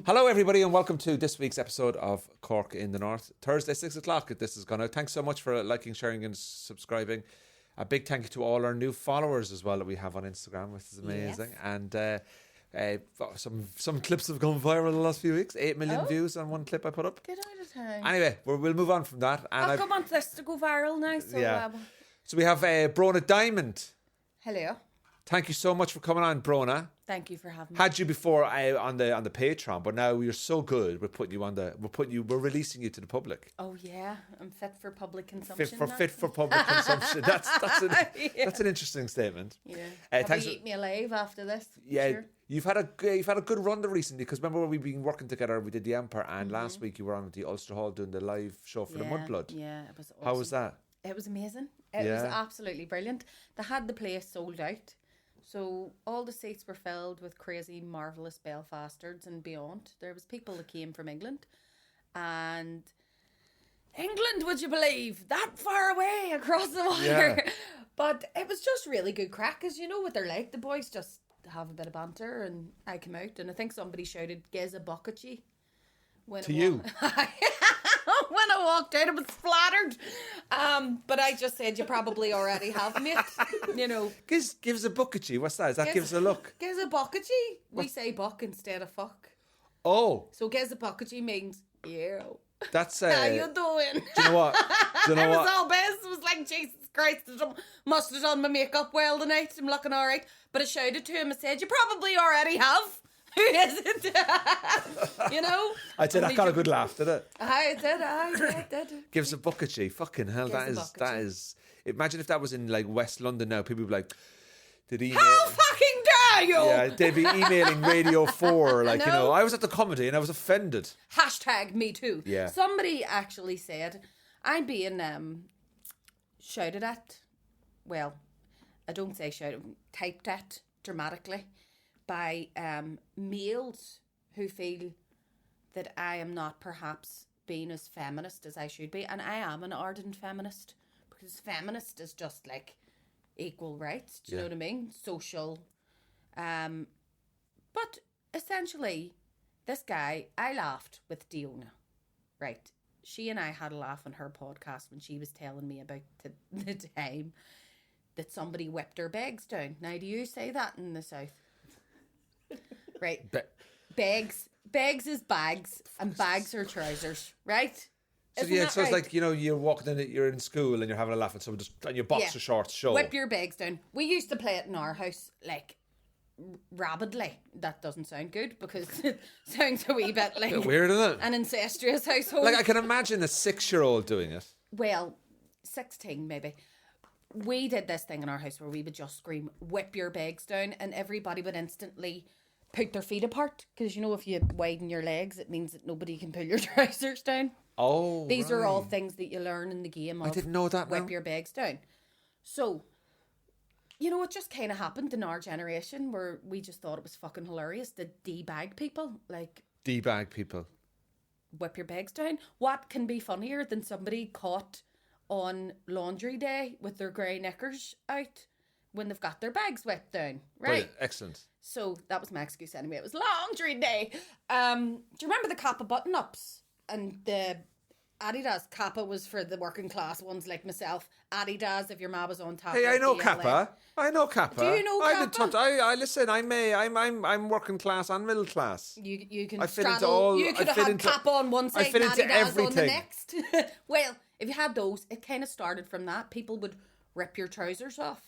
Hello, everybody, and welcome to this week's episode of Cork in the North. Thursday, 6 o'clock. This is going out. Thanks so much for liking, sharing, and subscribing. A big thank you to all our new followers as well that we have on Instagram, which is amazing. Yes. And some clips have gone viral in the last few weeks. 8 million views on one clip I put up. Good out of time. Anyway, we'll move on from that. And I'll come on to this to go viral now. So we have Bronagh Diamond. Hello. Thank you so much for coming on, Bronagh. Thank you for having me. Had you before on the Patreon, but now you're so good. We're releasing you to the public. Oh yeah, I'm fit for public consumption. Fit for public consumption. That's an interesting statement. Yeah. Probably eat me alive after this. Yeah. Sure. You've had a good run recently, because remember when we've been working together, we did the Empire, and last week you were on at the Ulster Hall doing the live show for the Mudblood. Yeah, it was awesome. How was that? It was amazing. It was absolutely brilliant. They had the place sold out. So all the seats were filled with crazy, marvellous Belfastards and beyond. There was people that came from England. And England, would you believe? That far away across the water. Yeah. But it was just really good crack, because you know what they're like. The boys just have a bit of banter, and I came out and I think somebody shouted, "Geza Bokachi." To you? When I walked out, I was flattered. But I just said, you probably already have, mate. You know. Gives a bucketty. What's that? Is that gives a look? Gives a bucketty. We say buck instead of fuck. Oh. So gives a bucketty means, yeah. That's how you doing? Do you know what? It was all best. It was like, Jesus Christ, I must have done my makeup well tonight. I'm looking all right. But I shouted to him, I said, you probably already have. Who is it? You know? I did. I got a good laugh, did it? I did. Gives a bucketty. Fucking hell, that is. Imagine if that was in like West London now. People would be like, how fucking dare you? Yeah, they'd be emailing Radio 4. Like, I was at the comedy and I was offended. Hashtag me too. Yeah. Somebody actually said, I'm being shouted at. Well, I don't say shouted, typed at dramatically by males who feel that I am not perhaps being as feminist as I should be. And I am an ardent feminist, because feminist is just like equal rights. Do you know what I mean? Social. But essentially, this guy, I laughed with Diona, right? She and I had a laugh on her podcast when she was telling me about the time that somebody whipped her bags down. Now, do you say that in the South? Right. Bags is bags, and bags are trousers, right? So it's right? Like, you're walking in, you're in school and you're having a laugh at someone and your boxer shorts show. Whip your bags down. We used to play it in our house, like, rabidly. That doesn't sound good, because it sounds a wee bit like... Bit weird, isn't it? An incestuous household. Like, I can imagine a 6-year-old doing it. Well, 16 maybe. We did this thing in our house where we would just scream, whip your bags down, and everybody would instantly put their feet apart, because if you widen your legs, it means that nobody can pull your trousers down. Oh, these are all things that you learn in the game of I didn't know that. Whip your bags down. So, it just kind of happened in our generation, where we just thought it was fucking hilarious to debag people. Like, debag people. Whip your bags down. What can be funnier than somebody caught on laundry day with their grey knickers out when they've got their bags whipped down, right? Brilliant. Excellent. So that was my excuse anyway. It was laundry day. Do you remember the Kappa button-ups? And the Adidas Kappa was for the working class ones like myself. Adidas, if your ma was on top. Hey, I know Kappa. I know Kappa. Do you know Kappa? I listen. I'm working class and middle class. You can I fit straddle. Into all, you could have had Kappa on one side, I fit and into Adidas everything. on the next. Well, if you had those, it kind of started from that. People would rip your trousers off.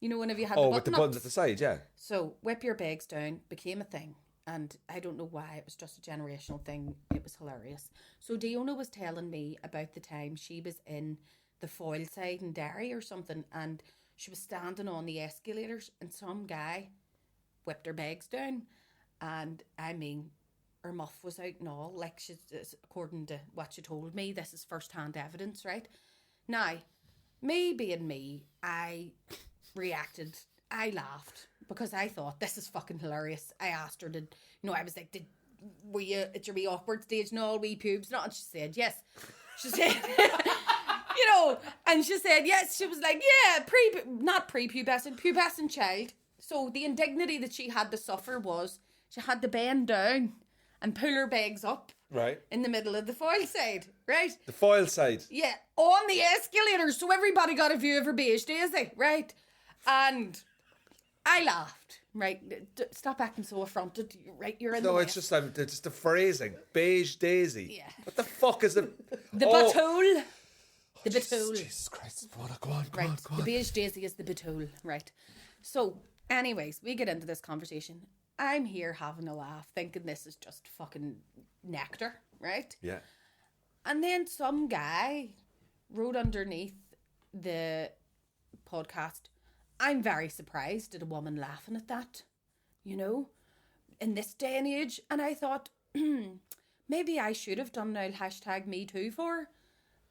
Whenever you had the button with the buttons at the side, yeah. So whip your bags down became a thing. And I don't know why, it was just a generational thing. It was hilarious. So Diona was telling me about the time she was in the Foyle side in Derry or something, and she was standing on the escalators, and some guy whipped her bags down. And I mean, her muff was out and all. Like, according to what she told me, this is first-hand evidence, right? Now, me being me, I reacted. I laughed, because I thought, this is fucking hilarious. I asked her, I was like, were you at your wee awkward stage and all, wee pubes? No, and she said, yes. She said, and she said, yes. She was like, yeah, not pre-pubescent, pubescent child. So the indignity that she had to suffer was, she had to bend down and pull her bags up Right. in the middle of the foil side, right? The foil side. Yeah, on the escalator, so everybody got a view of her beige daisy, right? And I laughed, right? Stop acting so affronted, right? You're in the No, way. it's just the phrasing. Beige daisy. Yeah. What the fuck is it? The batool. The batool. Jesus Christ. Go on. Right. The beige daisy is the batool, right? So, anyways, we get into this conversation. I'm here having a laugh, thinking this is just fucking nectar, right? Yeah. And then some guy wrote underneath the podcast, I'm very surprised at a woman laughing at that, you know, in this day and age. And I thought, maybe I should have done now #MeToo for her.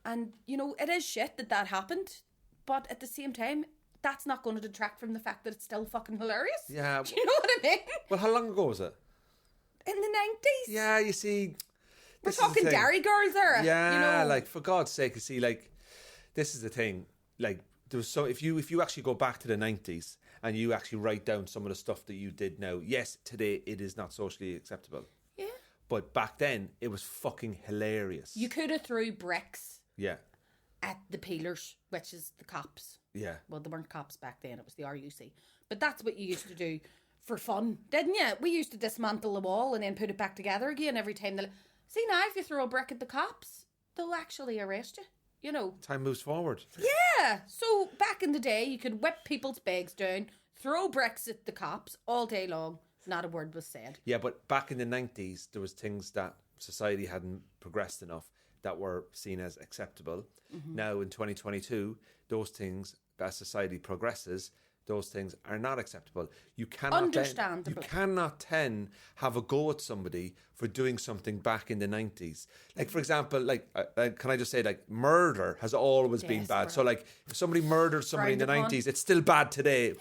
And, you know, it is shit that happened. But at the same time, that's not going to detract from the fact that it's still fucking hilarious. Yeah. Do you know what I mean? Well, how long ago was it? In the 90s. Yeah, you see. We're this is the talking thing. Dairy Girls era. Yeah, you know? like, for God's sake, you see, like, this is the thing. Like, there was so if you actually go back to the 90s and you actually write down some of the stuff that you did now, yes, today it is not socially acceptable. Yeah. But back then, it was fucking hilarious. You could have threw bricks Yeah. at the peelers, which is the cops. Yeah. Well, they weren't cops back then, it was the RUC. But that's what you used to do for fun, didn't you? We used to dismantle the wall and then put it back together again every time. See, now if you throw a brick at the cops, they'll actually arrest you, you know. Time moves forward. Yeah, so back in the day, you could whip people's bags down, throw bricks at the cops all day long, not a word was said. Yeah, but back in the 90s, there was things that society hadn't progressed enough that were seen as acceptable. Mm-hmm. Now in 2022, those things, as society progresses, those things are not acceptable. You cannot Understandable. You cannot then have a go at somebody for doing something back in the 90s. Like, for example, can I just say, like, murder has always been bad. So, like, if somebody murdered somebody in the Frowned upon. 90s, it's still bad today.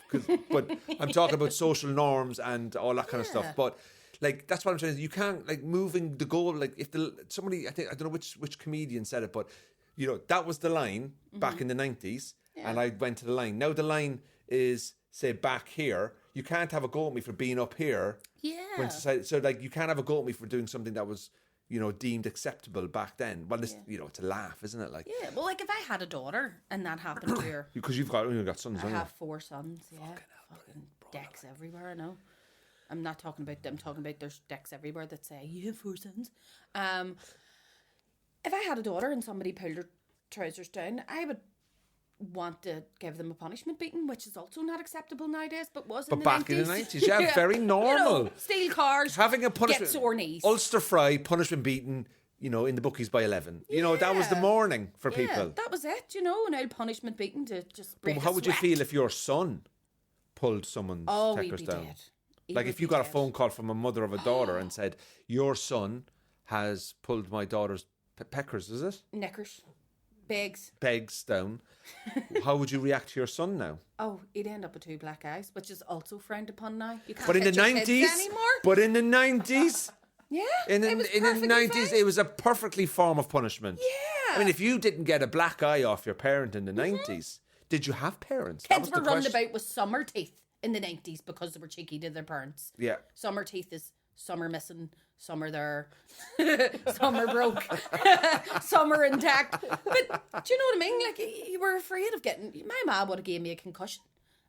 But I'm talking about social norms and all that kind of stuff. But like, that's what I'm saying. You can't, like, moving the goal. Like, if somebody, I don't know which comedian said it, but, you know, that was the line back in the 90s. Yeah. And I went to the line. Now the line is, say, back here. You can't have a go at me for being up here. Yeah. When society, so, like, you can't have a go at me for doing something that was, you know, deemed acceptable back then. Well, this, you know, it's a laugh, isn't it? Like, Yeah, well, like, if I had a daughter and that happened to her. because you've got sons, I haven't you? have 4 sons, yeah. Fucking decks everywhere, I know. I'm not talking about them, I'm talking about there's decks everywhere that say, you have 4 sons. If I had a daughter and somebody pulled her trousers down, I would want to give them a punishment beating, which is also not acceptable nowadays, but was in the 90s. But back in the 90s, yeah, very normal. You know, steal cars, Having a punishment, get sore knees. Ulster fry, punishment beaten, you know, in the bookies by 11. You know, that was the morning for people. That was it, you know, an old punishment beating to just break But how a would you sweat. feel if your son pulled someone's Oh, he'd peckers be down? dead. He Like, would if you be got a dead. phone call from a mother of a daughter and said, your son has pulled my daughter's peckers, is it? Knickers. Bags. Pegs down. How would you react to your son now? Oh, he'd end up with 2 black eyes, which is also frowned upon now. You can't But in the hit your kids 90s, anymore. but in the 90s, Yeah, in the it was 90s, perfectly it was a perfectly form of punishment. Yeah. I mean, if you didn't get a black eye off your parent in the 90s, did you have parents? That Kids was were the running question. about with summer teeth in the 90s because they were cheeky to their parents. Yeah. Summer teeth is some are missing, some are there, some are broke, some are intact. But do you know what I mean? Like, you were afraid of getting. My mom would have gave me a concussion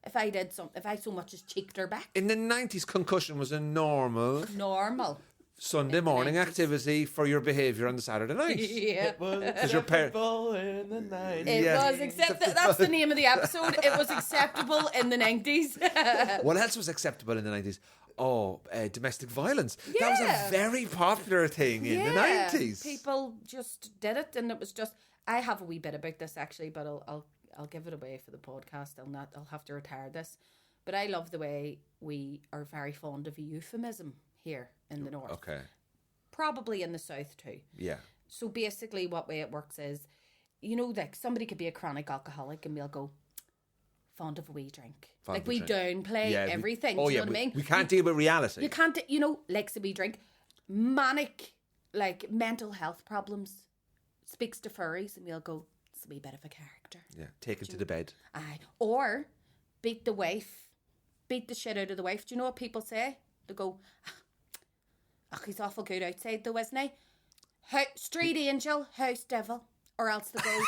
if I so much as cheeked her back. In the 90s, concussion was a normal Normal. Sunday morning 90s. activity for your behaviour on the Saturday night. Yeah. Because your parents. in the 90s. It Yeah. was acceptable. That's the name of the episode. It was acceptable in the 90s. What else was acceptable in the 90s? Oh, domestic violence. That was Yeah. a very popular thing in the 90s. People just did it, and it was just. I have a wee bit about this actually, but I'll give it away for the podcast. I'll have to retire this. But I love the way we are very fond of a euphemism here in the north. Okay. Probably in the south too. Yeah. So basically, what way it works is, you know, like somebody could be a chronic alcoholic, and we'll go fond of a wee drink. Fond Like of a we drink. downplay Yeah, everything. Oh, do you yeah. know what I mean? We can't deal with reality. You can't, you know, likes a wee drink. Manic, like mental health problems, speaks to furries, and we'll go, it's a wee bit of a character. Yeah. Take it to the bed. Aye. Or beat the wife, beat the shit out of the wife. Do you know what people say? They go, Oh, he's awful good outside though, isn't he? Street angel, house devil. Or else they go...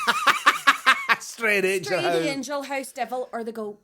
Street angel. Street angel, house devil. Or they go...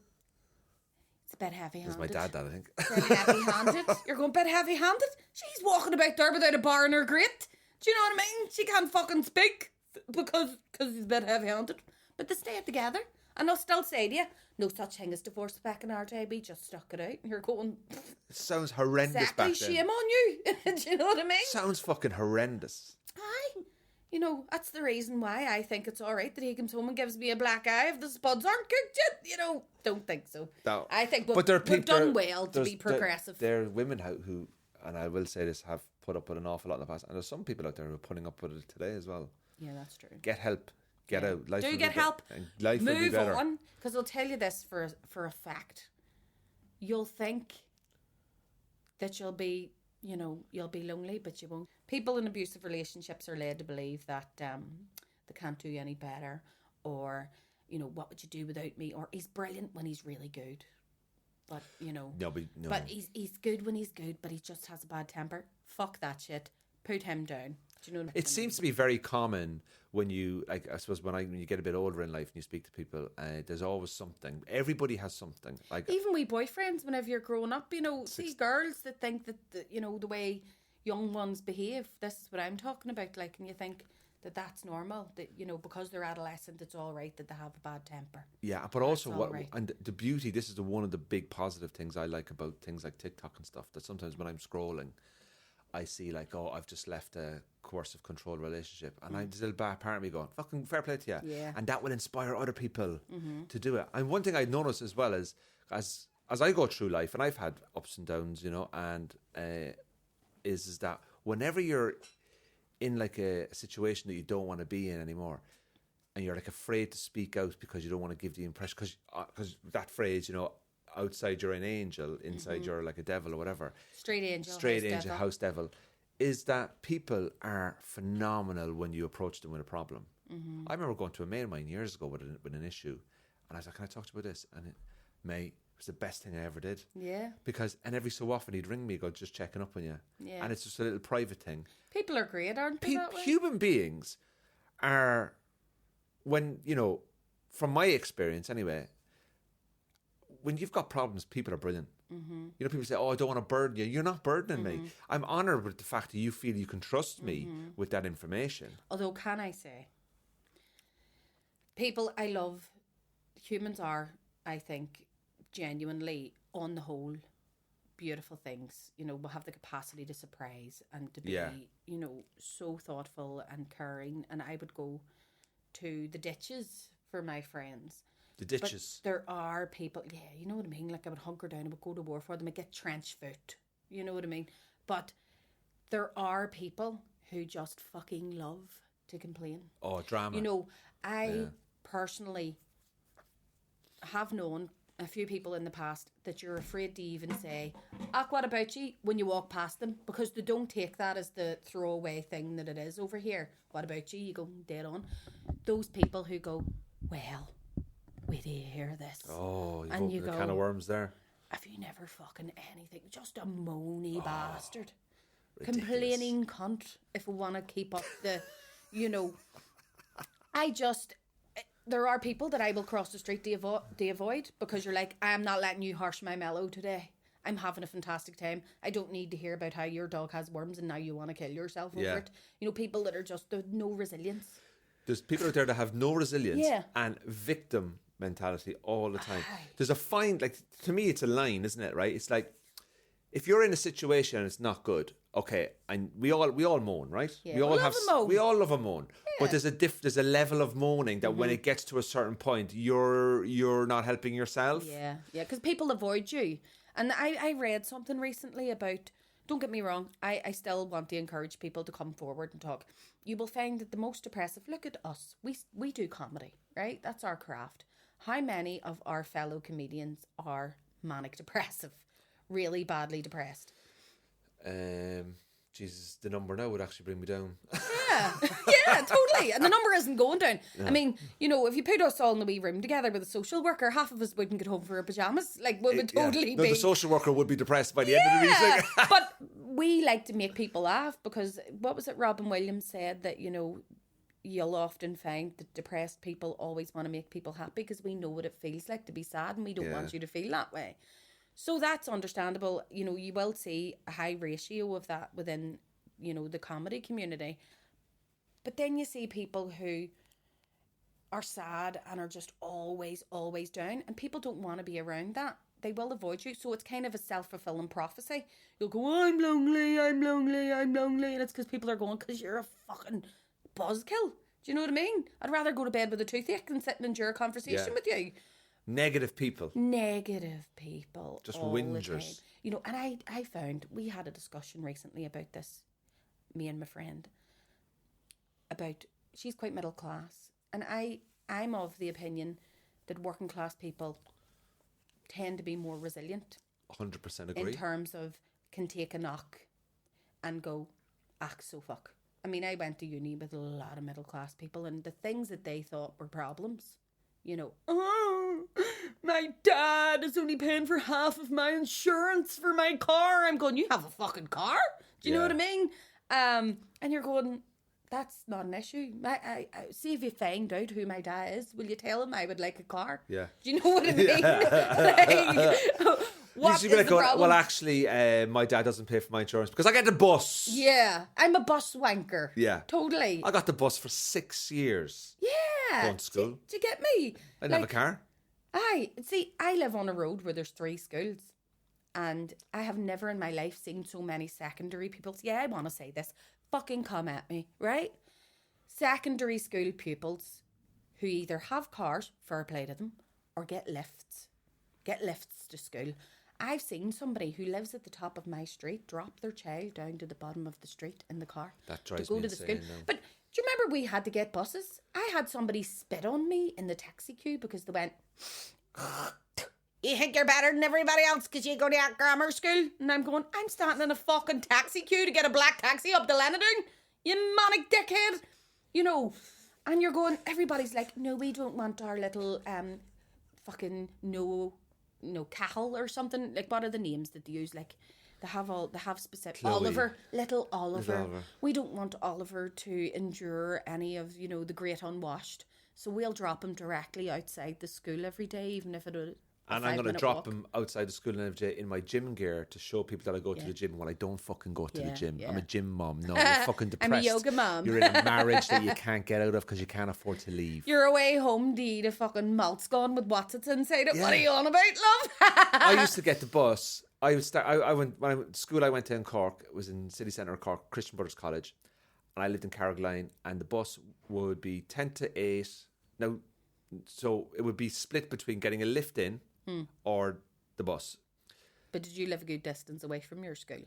It's a bit heavy-handed. It's my dad, that, I think. Bit heavy-handed. You're going, bit heavy-handed? She's walking about there without a bar in her grate. Do you know what I mean? She can't fucking speak because he's a bit heavy-handed. But they stay together. And they'll still say to you, no such thing as divorce back in our day. We just stuck it out. And you're going... It sounds horrendous exactly, back then. shame on you. Do you know what I mean? Sounds fucking horrendous. Aye. You know, that's the reason why I think it's all right that he comes home and gives me a black eye if the spuds aren't cooked yet. You know, don't think so. No. I think But there are we've done there- well to be progressive. There are women who, and I will say this, have put up with an awful lot in the past. And there's some people out there who are putting up with it today as well. Yeah, that's true. Get help. Get out. Life Do will get be help. And life will be Move better. on. Because I'll tell you this for a fact. You'll think that you'll be lonely, but you won't. People in abusive relationships are led to believe that they can't do any better, or, you know, what would you do without me? Or he's brilliant when he's really good. But, you know. No. But he's good when he's good, but he just has a bad temper. Fuck that shit. Put him down. Do you know what I mean? It seems to be very common when you, like, I suppose when you get a bit older in life and you speak to people, there's always something. Everybody has something. Like, even we boyfriends, whenever you're growing up, you know, see girls that think that you know, the way young ones behave, this is what I'm talking about, like, and you think that that's normal, that, you know, because they're adolescent, it's all right that they have a bad temper. yeah, but also right. and the beauty, this is one of the big positive things I like about things like TikTok and stuff, that sometimes when I'm scrolling, I see, like, oh, I've just left a coercive control relationship, and there's a little bad part of me going, fucking fair play to you. Yeah. And that will inspire other people to do it. And one thing I notice as well is, as I go through life, and I've had ups and downs, you know, and is that whenever you're in, like, a situation that you don't want to be in anymore, and you're, like, afraid to speak out because you don't want to give the impression, because that phrase, you know, outside you're an angel, inside you're like a devil or whatever. Straight angel, house devil. Is that people are phenomenal when you approach them with a problem. I remember going to a mate of mine years ago with an issue, and I was like, can I talk to you about this? And mate, it was the best thing I ever did. Yeah. And every so often he'd ring me, go, just checking up on you. Yeah. And it's just a little private thing. People are great, aren't they, that way? Human beings are, when, you know, from my experience anyway, when you've got problems, people are brilliant. You know, people say, oh, I don't want to burden you. You're not burdening me. I'm honoured with the fact that you feel you can trust me with that information. Although, can I say, humans are, I think, genuinely, on the whole, beautiful things. You know, we have the capacity to surprise and to be, you know, so thoughtful and caring. And I would go to the ditches for my friends. The ditches. But there are people, yeah, you know what I mean? Like, I would hunker down, I would go to war for them, I'd get trench foot. You know what I mean? But there are people who just fucking love to complain. Oh, drama. You know, I personally have known a few people in the past that you're afraid to even say, what about you, when you walk past them, because they don't take that as the throwaway thing that it is over here. What about you? You go dead on. Those people who go, well, wait till you hear this. Oh, and you the go, can of worms there. Have you never fucking anything? Just a moany bastard. Ridiculous. Complaining cunt, if we want to keep up the, you know. There are people that I will cross the street to avoid, because you're like, I'm not letting you harsh my mellow today. I'm having a fantastic time. I don't need to hear about how your dog has worms and now you want to kill yourself over it. You know, people that are just, no resilience. There's people out there that have no resilience Yeah. and victim mentality all the time. There's a fine, like, to me it's a line, isn't it, right? It's like, if you're in a situation and it's not good, okay, and we all moan, right? Yeah. We all We all love a moan. But there's a level of moaning that when it gets to a certain point, you're not helping yourself. Yeah, because people avoid you. And I read something recently about, don't get me wrong, I still want to encourage people to come forward and talk. You will find that the most depressive, look at us, we do comedy, right? That's our craft. How many of our fellow comedians are manic depressive, really badly depressed? Jesus, the number now would actually bring me down. Yeah, yeah, totally. And the number isn't going down. I mean, you know, if you put us all in the wee room together with a social worker, half of us wouldn't get home for our pajamas. Like, we would totally No, be... the social worker would be depressed by the end of the meeting. But we like to make people laugh because, what was it Robin Williams said, that, you know, you'll often find that depressed people always want to make people happy because we know what it feels like to be sad and we don't want you to feel that way. So that's understandable. You know, you will see a high ratio of that within, you know, the comedy community. But then you see people who are sad and are just always, always down, and people don't want to be around that. They will avoid you. So it's kind of a self-fulfilling prophecy. You'll go, I'm lonely, I'm lonely, I'm lonely. And it's because people are going, because you're a fucking buzzkill. Do you know what I mean? I'd rather go to bed with a toothache than sit and endure a conversation with you. Negative people. Just whingers. You know, and I found, we had a discussion recently about this, me and my friend, about, she's quite middle class. And I'm of the opinion that working class people tend to be more resilient. 100% agree. In terms of can take a knock and go, so fuck. I mean, I went to uni with a lot of middle class people, and the things that they thought were problems, you know, my dad is only paying for half of my insurance for my car. I'm going, you have a fucking car? Do you know what I mean? And you're going, that's not an issue. I see, if you find out who my dad is, will you tell him I would like a car? Yeah. Do you know what I mean? Like, what is the problem? Well, actually, my dad doesn't pay for my insurance because I get the bus. Yeah, I'm a bus wanker. Yeah. Totally. I got the bus for 6 years. Yeah. Going to school. Do you get me? I didn't have a car. I live on a road where there's 3 schools. And I have never in my life seen so many secondary pupils. Yeah, I want to say this. Fucking come at me, right? Secondary school pupils who either have cars, fair play to them, or get lifts. Get lifts to school. I've seen somebody who lives at the top of my street drop their child down to the bottom of the street in the car. That drives to go me to the insane school. now. But do you remember we had to get buses? I had somebody spit on me in the taxi queue because they went, you think you're better than everybody else because you go to that grammar school? And I'm going, I'm standing in a fucking taxi queue to get a black taxi up to Lenadoon, you manic dickhead. You know, and you're going, everybody's like, no, we don't want our little fucking no cahill or something. Like, what are the names that they use? Like, they have specific Chloe. Oliver, little Oliver. Little Oliver. We don't want Oliver to endure any of, you know, the great unwashed. So we'll drop him directly outside the school every day, even if it would. And I'm going to drop him outside the school every day in my gym gear to show people that I go to the gym when I don't fucking go to the gym. Yeah. I'm a gym mom. No, you're fucking depressed. I'm a yoga mom. You're in a marriage that you can't get out of because you can't afford to leave. You're away home to eat a fucking malt scone with what's it's inside it. Yeah. What are you on about, love? I used to get the bus. I went school I went to in Cork. It was in city centre of Cork, Christian Brothers College, and I lived in Carrigaline. And the bus would be 10 to 8. Now, so it would be split between getting a lift in or the bus. But did you live a good distance away from your school?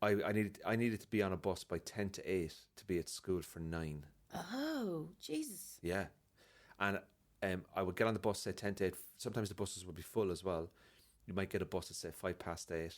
I needed to be on a bus by 10 to 8 to be at school for 9. Oh, Jesus. Yeah. And I would get on the bus, say 10 to 8. Sometimes the buses would be full as well. You might get a bus at, say, 8:05.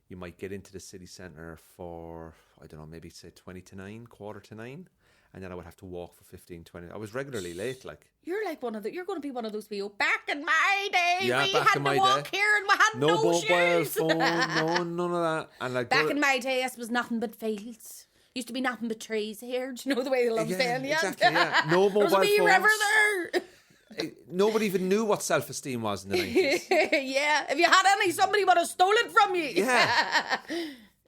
You might get into the city centre for, I don't know, maybe, say, 20 to 9, quarter to 9. And then I would have to walk for 15, 20. I was regularly late, like. You're like you're going to be one of those people. Back in my day, we had to walk here and we had no mobile shoes. phone, no, none of that. And like back in my day, it was nothing but fields. Used to be nothing but trees here. Do you know the way they love saying that? Exactly, yeah. No mobile There's a wee phones. river there. Nobody even knew what self-esteem was in the 90s. Yeah. If you had any, somebody would have stolen it from you. Yeah.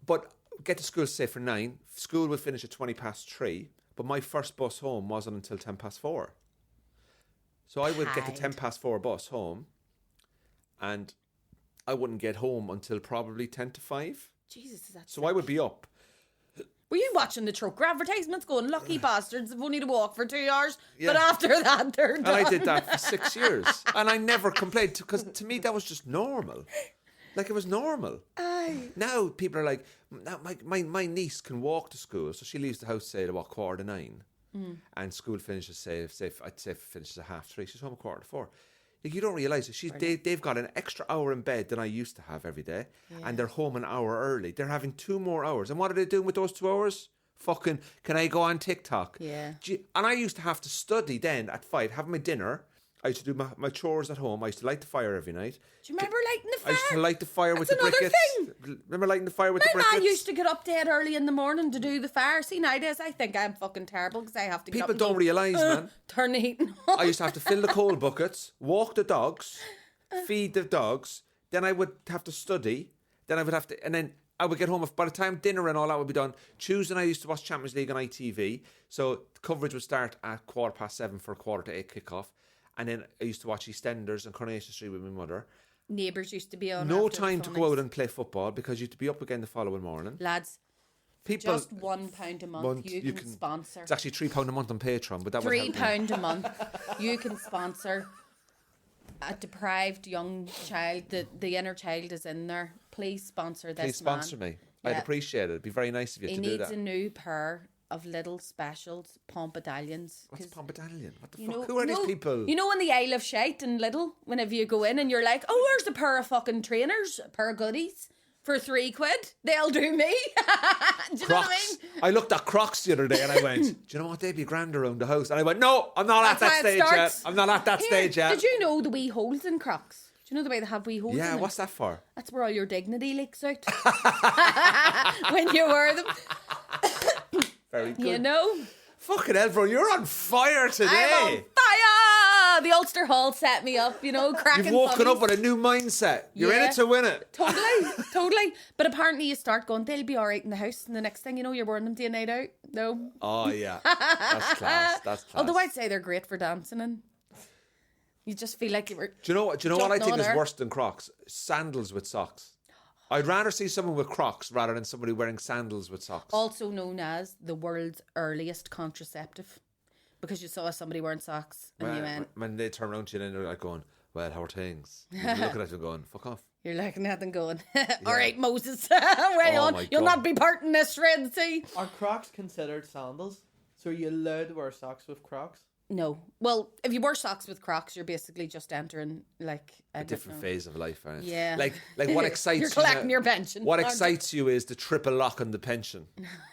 But get to school, say, for 9. School would finish at 3:20. But my first bus home wasn't until 4:10. So I would get the 4:10 bus home, and I wouldn't get home until probably 5:10. Jesus, is that so I would be up. Were you watching the trucker advertisements going, lucky bastards have only to walk for 2 hours, but after that they're done? And I did that for 6 years. And I never complained, because to me that was just normal. Like, it was normal. Aye. Now people are like, now my niece can walk to school, so she leaves the house, say, at 9:15, and school finishes, say finishes at 3:30. She's home at 4:45. Like, you don't realise it. They've got an extra hour in bed than I used to have every day, and they're home an hour early. They're having 2 more hours. And what are they doing with those 2 hours? Fucking, can I go on TikTok? Yeah. And I used to have to study then at 5, having my dinner. I used to do my chores at home. I used to light the fire every night. Do you remember lighting the fire? I used to light the fire with the That's another briquettes. thing. Remember lighting the fire with the My briquettes? man used to get up dead early in the morning to do the fire. See, nowadays I think I'm fucking terrible because I have to get up People and don't go, realise, man. turn the heating on. I used to have to fill the coal buckets, walk the dogs, feed the dogs. Then I would have to study. Then I would have to... And then I would get home. By the time dinner and all that would be done, Tuesday night I used to watch Champions League on ITV. So the coverage would start at 7:15 for a 7:45 kickoff. And then I used to watch EastEnders and Coronation Street with my mother. Neighbours used to be on. No after the time to phonics. go out and play football because you had to be up again the following morning. Lads, People, just £1 a month, you can sponsor. It's actually £3 a month on Patreon, but that would help me. £3 a month, you can sponsor a deprived young child. The inner child is in there. Please sponsor this. Please sponsor me. I'd appreciate it. It'd be very nice of you he to do that. needs a new pair of little specials pompedalians. What's Pompedalian? What the You fuck? know, Who are these people? You know in the Isle of Shite and Little, whenever you go in and you're like, oh, there's a pair of fucking trainers, a pair of goodies for £3. They'll do me. Do you know what I Crocs. mean? I looked at Crocs the other day and I went, do you know what? They'd be grand around the house. And I went, no, I'm not That's at that how it stage yet. starts. I'm not at that Here, stage yet. Did you know the wee holes in Crocs? Do you know the way they have wee holes in Yeah, them? what's that for? That's where all your dignity leaks out. When you wear them. Very good. You know? Fucking hell, bro, you're on fire I'm today. on fire! The Ulster Hall set me up, you know, cracking You've woken funnies. up with a new mindset. You're in Yeah. it to win it. Totally. But apparently you start going, they'll be all right in the house, and the next thing you know, you're wearing them day and night out. No. Oh, yeah. That's class. That's class. Although I'd say they're great for dancing in. You just feel like you were... Do you know what I jumping think on is her. worse than Crocs? Sandals with socks. I'd rather see someone with Crocs rather than somebody wearing sandals with socks. Also known as the world's earliest contraceptive. Because you saw somebody wearing socks and you went... When they turn around to you and they're like going, well, how are things? You're looking at them going, fuck off. You're looking at them going, all right, Moses, way Oh on. my You'll God. not be parting this Red Sea. Are Crocs considered sandals? So are you allowed to wear socks with Crocs? No. Well, if you wear socks with Crocs, you're basically just entering like A different phase of life. Right? Yeah. Like what excites You're you. collecting your pension. What aren't you? excites you is the triple lock on the pension.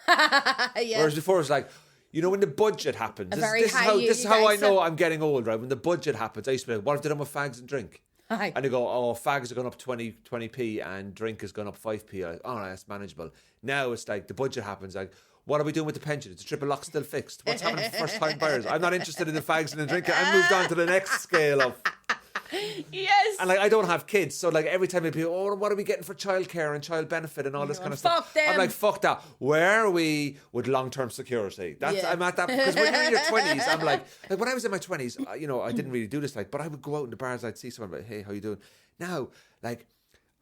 Yeah. Whereas before it's like, you know, when the budget happens. very This is high how, you this is how I guys know have- I'm getting old, right? When the budget happens, I used to be like, what have they done with fags and drink? Aye. And they go, oh, fags are going up 20p and drink has gone up 5p. Like, all right, that's manageable. Now it's like the budget happens. Like, what are we doing with the pension? Is the triple lock still fixed? What's happening for first time buyers? I'm not interested in the fags and the drinking. I moved on to the next scale of. Yes. And like, I don't have kids, so like every time people, oh, what are we getting for childcare and child benefit and all this kind of stuff? Fuck them. I'm like, fuck that. Where are we with long-term security? That's Yeah. I'm at that because when you're in your 20s, I'm like when I was in my 20s, you know, I didn't really do this, like, but I would go out in the bars, I'd see someone, like, hey, how you doing? Now, like,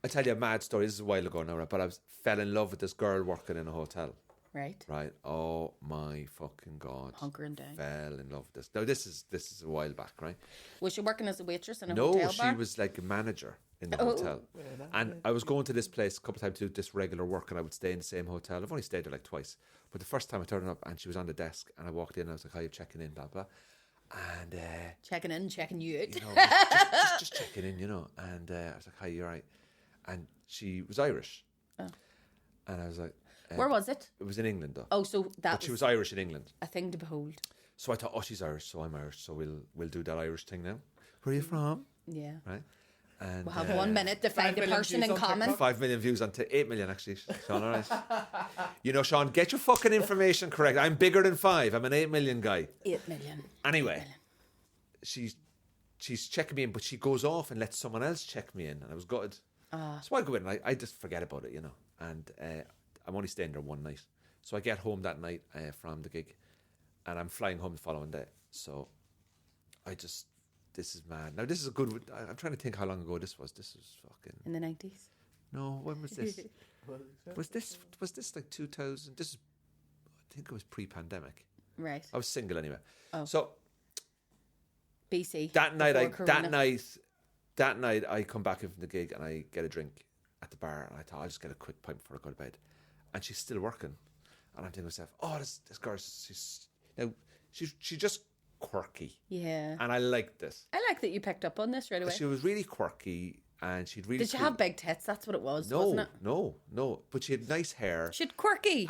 I tell you a mad story. This is a while ago now, right? But fell in love with this girl working in a hotel. Right. Oh my fucking God. Hunkering down. Fell in love with this. Now this is a while back, right? Was she working as a waitress in a No, hotel she bar? was like a manager in the hotel. And I was going to this place a couple of times to do this regular work, and I would stay in the same hotel. I've only stayed there like twice. But the first time I turned up and she was on the desk and I walked in and I was like, hi, you're checking in, blah, blah. And, Checking in, checking you out. you know, just checking in, you know. And I was like, hi, you're right. And she was Irish. Oh. And I was like... Where was it? It was in England, though. Oh, so that But she was Irish in England. a thing to behold. So I thought, oh, she's Irish, so I'm Irish, so we'll do that Irish thing now. Where are you from? Yeah. Right? And We'll have 1 minute to find a million person views in on common. TikTok. 5 million views on 8 million, actually, Sean, all right? You know, Sean, get your fucking information correct. I'm bigger than 5. I'm an 8 million guy. 8 million. Anyway, she's checking me in, but she goes off and lets someone else check me in, and I was gutted. So I go in and I just forget about it, you know. And I'm only staying there one night. So I get home that night from the gig, and I'm flying home the following day. So this is mad. Now, this is a good... I'm trying to think how long ago this was. This was fucking... In the 90s? No, when was this? Was this like 2000? This is... I think it was pre-pandemic. Right. I was single anyway. Oh. So BC. that night, before Corona. that night, I come back in from the gig and I get a drink at the bar, and I thought I'll just get a quick pint before I go to bed. And she's still working, and I'm thinking to myself, oh, this girl, she's just quirky, Yeah. and I like this. I like that you picked up on this right away. She was really quirky, and she'd really. Did she have big tits? That's what it was, No, wasn't it? no. But she had nice hair. She had quirky.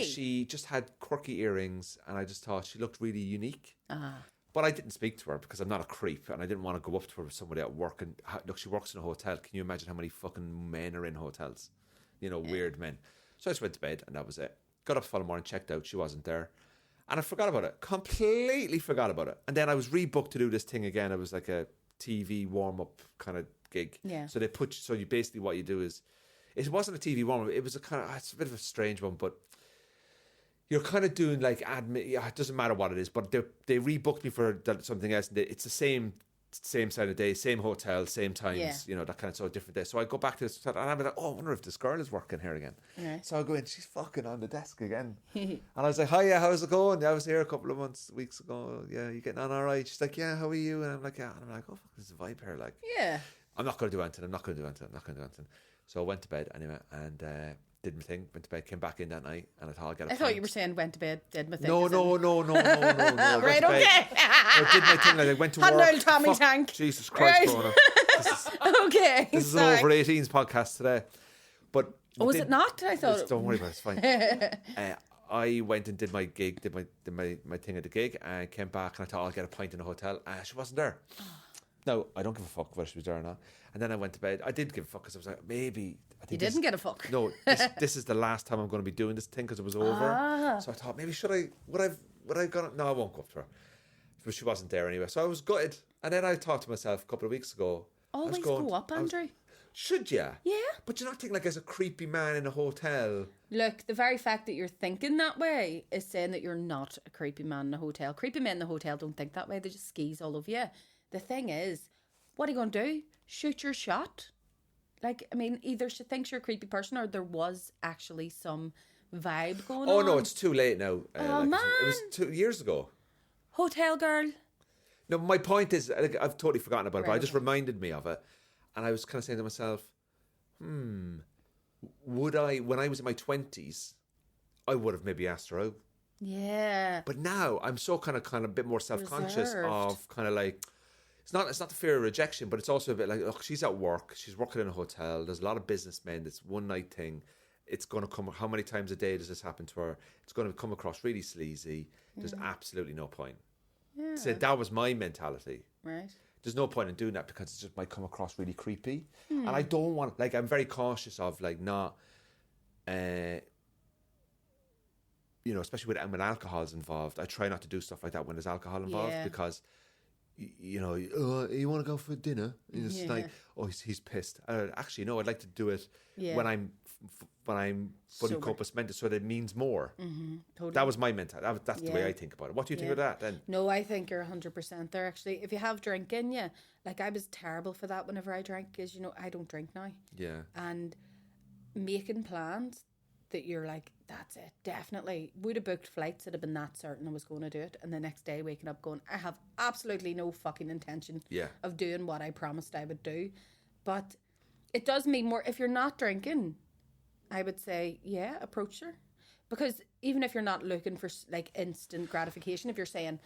She just had quirky earrings, and I just thought she looked really unique. Ah. But I didn't speak to her because I'm not a creep, and I didn't want to go up to her with somebody at work. And look, she works in a hotel. Can you imagine how many fucking men are in hotels? Weird men. So I just went to bed, and that was it. Got up the following morning, checked out. She wasn't there. And I forgot about it. Completely forgot about it. And then I was rebooked to do this thing again. It was like a TV warm-up kind of gig. Yeah. So you basically, what you do is, it wasn't a TV warm-up. It was it's a bit of a strange one, but you're kind of doing like admin. Yeah, it doesn't matter what it is, but they rebooked me for something else. And it's the same side of day, same hotel, same times, that kind of sort of different day. So I go back to this, and I'm like, I wonder if this girl is working here again. Right. So I go in, she's fucking on the desk again. And I was like, hiya, how's it going? Yeah, I was here a couple of weeks ago. Yeah, you getting on all right? She's like, yeah, how are you? And I'm like, yeah. And I'm like, oh, fuck, there's a vibe here. Like, yeah. I'm not going to do anything. So I went to bed anyway, and did my thing, went to bed, came back in that night, and I thought I'll get a pint. thought you were saying went to bed, did my thing. No. Right, okay. I did my thing, like I went to Had work. an old Tommy tank. Jesus Christ, Right. Bronagh. Okay. This is an over 18s podcast today. But was it not? I thought. Don't worry about it, it's fine. I went and did my gig, did my thing at the gig, and came back, and I thought I'll get a pint in a hotel. She wasn't there. No, I don't give a fuck whether she was there or not. And then I went to bed. I did give a fuck because I was like, maybe. You didn't get a fuck. No, this is the last time I'm going to be doing this thing because it was over. So I thought, maybe would I gone? No, I won't go up to her. But she wasn't there anyway. So I was gutted. And then I thought to myself a couple of weeks ago. Always go up, Andrew. Should you? Yeah. But you're not thinking like as a creepy man in a hotel. Look, the very fact that you're thinking that way is saying that you're not a creepy man in a hotel. Creepy men in the hotel don't think that way. They just skis all over you. The thing is, what are you going to do? Shoot your shot? Like, I mean, either she thinks you're a creepy person or there was actually some vibe going on. Oh, no, it's too late now. Man. It was 2 years ago. Hotel girl. No, my point is, like, I've totally forgotten about it, but Right, I just reminded me of it. And I was kind of saying to myself, would I, when I was in my 20s, I would have maybe asked her out. Yeah. But now I'm so kind of a bit more self-conscious Reserved. of kind of like, it's not the fear of rejection, but it's also a bit like, look, she's at work, she's working in a hotel, there's a lot of businessmen, it's one night thing, it's going to come, how many times a day does this happen to her? It's going to come across really sleazy. There's absolutely no point. Yeah. So that was my mentality. Right. There's no point in doing that because it just might come across really creepy. And I don't want, like, I'm very cautious of, like, not, especially when alcohol's involved. I try not to do stuff like that when there's alcohol involved because, you want to go for dinner? And it's like, oh, he's pissed. Actually, no, I'd like to do it when I'm fully compos mentis, so that it means more. Mm-hmm, totally. That was my mentality. That's the way I think about it. What do you think of that then? No, I think you're 100% there, actually. If you have drink in you, like I was terrible for that whenever I drank, because, I don't drink now. Yeah. And making plans that you're like, that's it, definitely. Would have booked flights that have been that certain I was going to do it. And the next day waking up going, I have absolutely no fucking intention of doing what I promised I would do. But it does mean more. If you're not drinking, I would say, approach her. Because even if you're not looking for like instant gratification, if you're saying,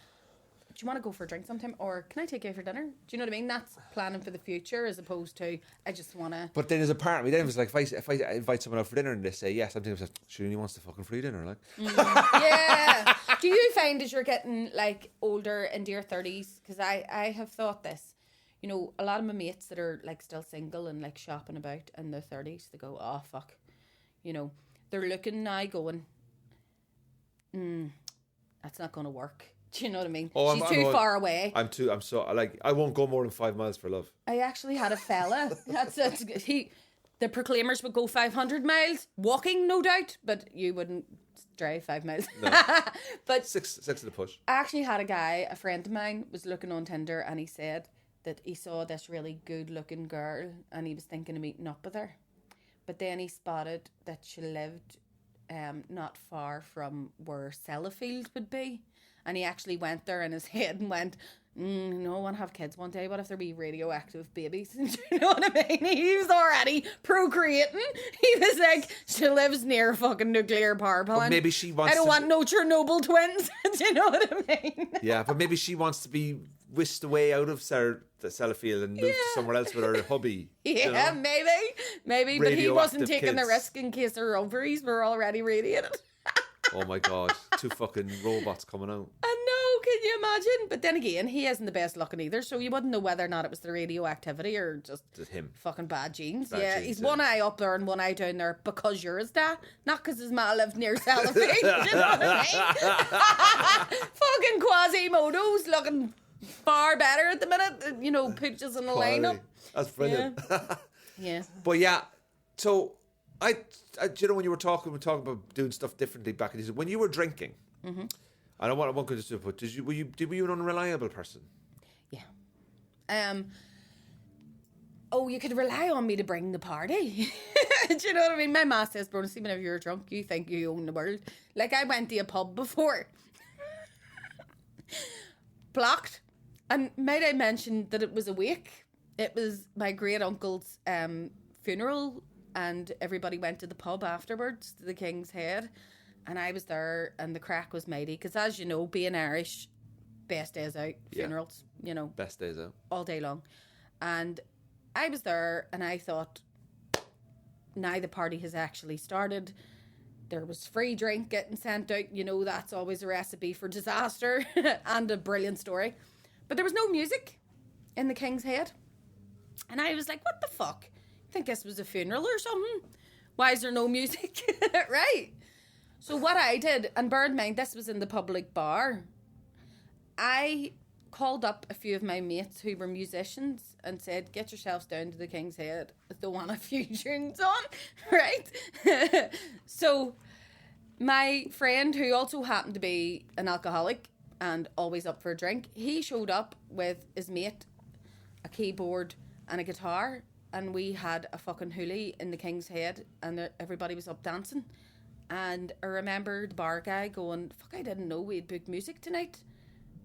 do you want to go for a drink sometime? Or can I take you out for dinner? Do you know what I mean? That's planning for the future as opposed to, I just want to. But then there's a part of me, then it was like, if I invite someone out for dinner and they say yes, I'm thinking, she only wants the fucking free dinner. Like. Yeah. Do you find as you're getting like older into your 30s? Because I have thought this. A lot of my mates that are like still single and like shopping about in their 30s, they go, oh, fuck. They're looking now going, that's not going to work. Do you know what I mean? Oh, She's too far away. I won't go more than 5 miles for love. I actually had a fella. The Proclaimers would go 500 miles, walking, no doubt, but you wouldn't drive 5 miles. No. But six to the push. I actually had a friend of mine was looking on Tinder and he said that he saw this really good looking girl and he was thinking of meeting up with her. But then he spotted that she lived not far from where Sellafield would be. And he actually went there in his head and went, no, I want to have kids one day. What if there be radioactive babies? Do you know what I mean? He was already procreating. He was like, she lives near a fucking nuclear power plant. But maybe she wants I don't want no Chernobyl twins. Do you know what I mean? Yeah, but maybe she wants to be whisked away out of Sellafield and moved to somewhere else with her hubby. Yeah, maybe. But he wasn't Radioactive taking the kids. risk in case her ovaries were already radiated. Oh my God, 2 fucking robots coming out. I know, can you imagine? But then again, he isn't the best looking either, so you wouldn't know whether or not it was the radioactivity or just Him. fucking bad genes. Bad genes, he's yeah. one eye up there and one eye down there because you're his dad, not because his ma lived near Sellafield. You know what I mean? Fucking Quasimodo's looking far better at the minute. You know, pictures in the lineup. That's brilliant. Yeah. But yeah, so I you know, when you were talking about doing stuff differently back in the days, when you were drinking, I won't go into it, but were you an unreliable person? Yeah. Oh, you could rely on me to bring the party. Do you know what I mean? My ma says, Bronagh, see, whenever you're drunk, you think you own the world. Like, I went to a pub before. Blocked. And might I mention that it was a wake? It was my great uncle's funeral, and everybody went to the pub afterwards, to the King's Head. And I was there, and the crack was mighty. Because as you know, being Irish, best days out, funerals, you know. Best days out. All day long. And I was there, and I thought, now the party has actually started. There was free drink getting sent out. You know, that's always a recipe for disaster and a brilliant story. But there was no music in the King's Head. And I was like, what the fuck? I think this was a funeral or something. Why is there no music? Right. So what I did, and bear in mind, this was in the public bar. I called up a few of my mates who were musicians and said, get yourselves down to the King's Head if they want a few tunes on, right? So my friend, who also happened to be an alcoholic and always up for a drink, he showed up with his mate, a keyboard and a guitar, and we had a fucking hoolie in the King's Head, and everybody was up dancing. And I remember the bar guy going, fuck, I didn't know we'd booked music tonight.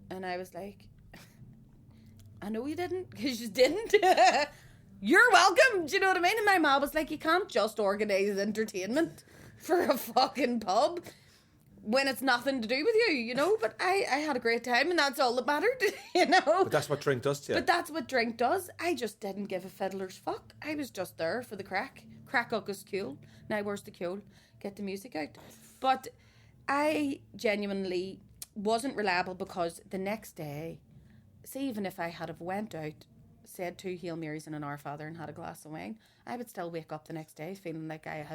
And I was like, I know you didn't, because you didn't. You're welcome. Do you know what I mean? And my mom was like, you can't just organise entertainment for a fucking pub when it's nothing to do with you, you know? But I had a great time, and that's all that mattered, you know? But that's what drink does to you. But that's what drink does. I just didn't give a fiddler's fuck. I was just there for the crack. Crack is cool. Now where's the cool? Get the music out. But I genuinely wasn't reliable, because the next day, see, even if I had have went out, said 2 Hail Marys and an Our Father and had a glass of wine, I would still wake up the next day feeling like I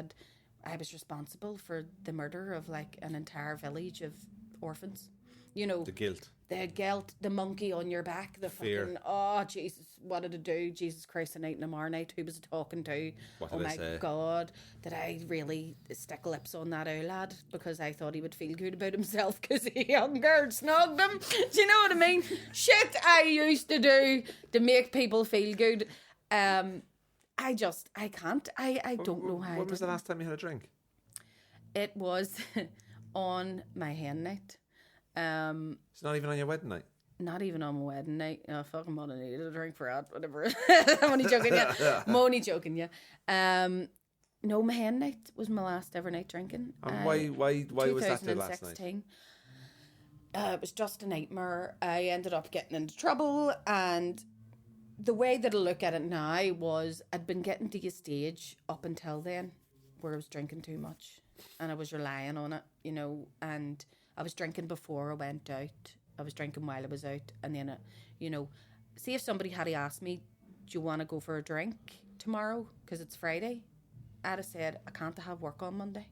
was responsible for the murder of like an entire village of orphans. You know, The guilt, the monkey on your back, the Fear. fucking, oh Jesus, what did it do? Jesus Christ, a night and a mar night, who was it talking to? What Oh did I my say? God, did I really stick lips on that old lad because I thought he would feel good about himself because he hungered, snogged him? Do you know what I mean? Shit I used to do to make people feel good. I can't. I don't know how. When was the last time you had a drink? It was on my hen night. It's not even on your wedding night. Not even on my wedding night. Oh, fucking mother needed a drink for that. Whatever. I'm only joking, yeah. I'm only joking, yeah. No, my hen night was my last ever night drinking. And why was that the last night? 2016. It was just a nightmare. I ended up getting into trouble, and the way that I look at it now was I'd been getting to a stage up until then where I was drinking too much, and I was relying on it, you know, and I was drinking before I went out. I was drinking while I was out. And then, you know, see if somebody had asked me, do you want to go for a drink tomorrow? Because it's Friday. I'd have said, I can't have work on Monday.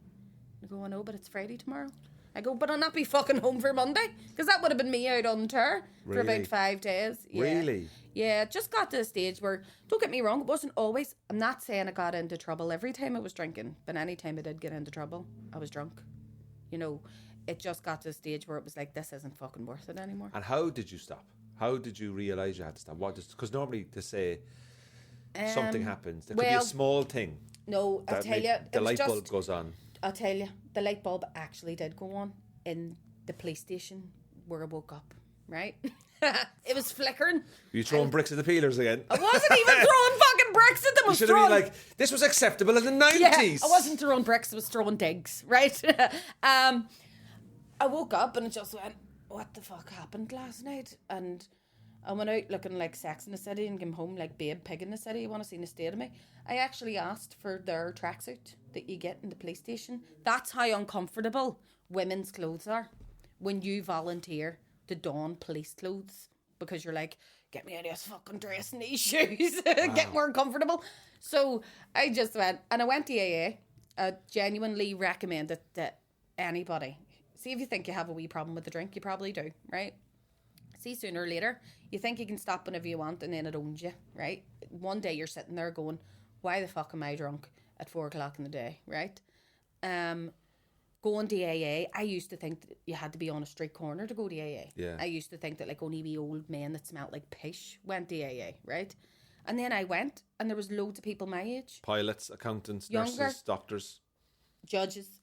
I go, I know, but it's Friday tomorrow. I go, but I'll not be fucking home for Monday. Because that would have been me out on tour for Really? about 5 days. Yeah. Really? Yeah, it just got to a stage where, don't get me wrong, it wasn't always, I'm not saying I got into trouble every time I was drinking, but any time I did get into trouble, I was drunk. You know, it just got to a stage where it was like, this isn't fucking worth it anymore. And how did you stop? How did you realise you had to stop? Because normally to say something happens, there could be a small thing. No, I'll tell you. The light bulb goes on. I'll tell you, the light bulb actually did go on in the police station where I woke up, right? It was flickering. Were you throwing bricks at the peelers again? I wasn't even throwing fucking bricks at them. I You was should have been throwing... like, this was acceptable in the 90s. Yeah, I wasn't throwing bricks, I was throwing digs, right? I woke up and it just went, what the fuck happened last night? And I went out looking like Sex in the City and came home like Babe Pig in the City. You want to see the state of me? I actually asked for their tracksuit that you get in the police station. That's how uncomfortable women's clothes are when you volunteer to don police clothes because you're like, get me out of this fucking dress and these shoes. Get more comfortable. So I just went, and I went to AA. I genuinely recommend it to anybody. See, if you think you have a wee problem with the drink, you probably do, right? See, sooner or later, you think you can stop whenever you want and then it owns you, right? One day you're sitting there going, why the fuck am I drunk at 4 o'clock in the day, right? Going to AA, I used to think that you had to be on a street corner to go to AA. Yeah. I used to think that like only wee old men that smelled like pish went to AA, right? And then I went and there was loads of people my age. Pilots, accountants, Younger. nurses, doctors, Judges.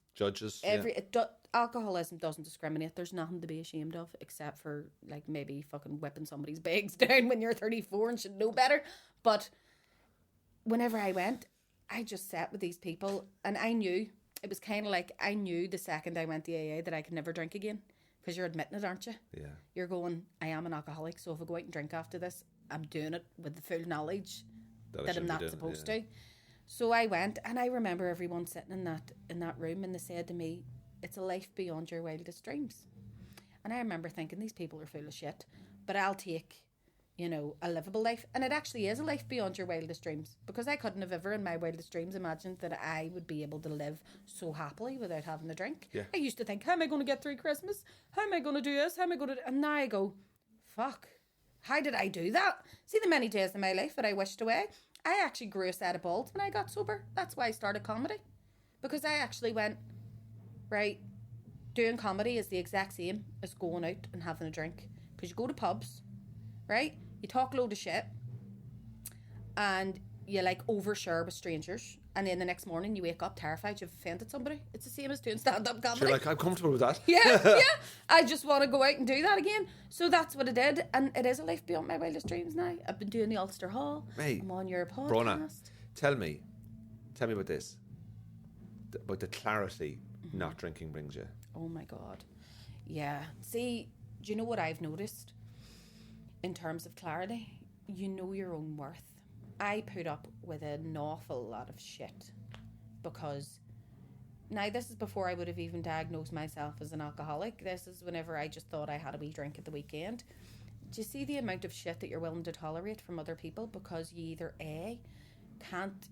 Alcoholism doesn't discriminate. There's nothing to be ashamed of except for like maybe fucking whipping somebody's bags down when you're 34 and should know better. But whenever I went, I just sat with these people and I knew, it was kind of like I knew the second I went to AA that I could never drink again, because you're admitting it, aren't you? Yeah. You're going, I am an alcoholic, so if I go out and drink after this, I'm doing it with the full knowledge that I'm not supposed to. So I went, and I remember everyone sitting in that room, and they said to me, it's a life beyond your wildest dreams. And I remember thinking, these people are full of shit, but I'll take, you know, a livable life. And it actually is a life beyond your wildest dreams, because I couldn't have ever in my wildest dreams imagined that I would be able to live so happily without having a drink. Yeah. I used to think, how am I going to get through Christmas? How am I going to do this? How am I going to... And now I go, fuck, how did I do that? See the many days in my life that I wished away. I actually grew a set of balls when I got sober. That's why I started comedy. Because I actually went, right, doing comedy is the exact same as going out and having a drink. Because you go to pubs, right? You talk a load of shit. And you like overshare with strangers. And then the next morning you wake up terrified you've offended somebody. It's the same as doing stand-up comedy. You're like, I'm comfortable with that. Yeah. I just want to go out and do that again. So that's what I did. And it is a life beyond my wildest dreams now. I've been doing the Ulster Hall. Mate, I'm on your podcast. Bronagh, tell me about this. About the clarity not drinking brings you. Oh my God. Yeah. See, do you know what I've noticed in terms of clarity? You know your own worth. I put up with an awful lot of shit because now this is before I would have even diagnosed myself as an alcoholic. This is whenever I just thought I had a wee drink at the weekend. Do you see the amount of shit that you're willing to tolerate from other people because you either A, can't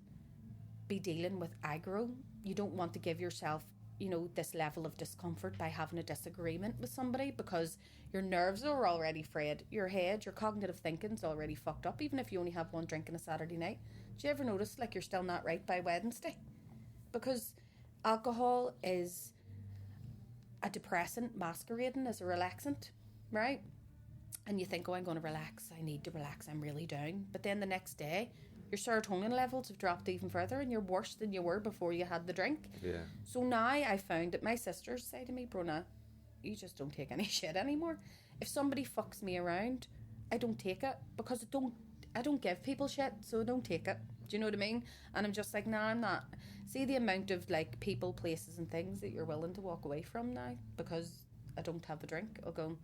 be dealing with aggro, you don't want to give yourself, you know, this level of discomfort by having a disagreement with somebody because your nerves are already frayed, your head, your cognitive thinking's already fucked up, even if you only have one drink on a Saturday night. Do you ever notice like you're still not right by Wednesday? Because alcohol is a depressant masquerading as a relaxant, right? And you think, oh, I'm going to relax, I need to relax, I'm really down. But then the next day, your serotonin levels have dropped even further and you're worse than you were before you had the drink. Yeah. So now I found that my sisters say to me, Bronagh, you just don't take any shit anymore. If somebody fucks me around, I don't take it because I don't give people shit, so I don't take it. Do you know what I mean? And I'm just like, nah, I'm not. See the amount of like people, places and things that you're willing to walk away from now because I don't have the drink. I'll go,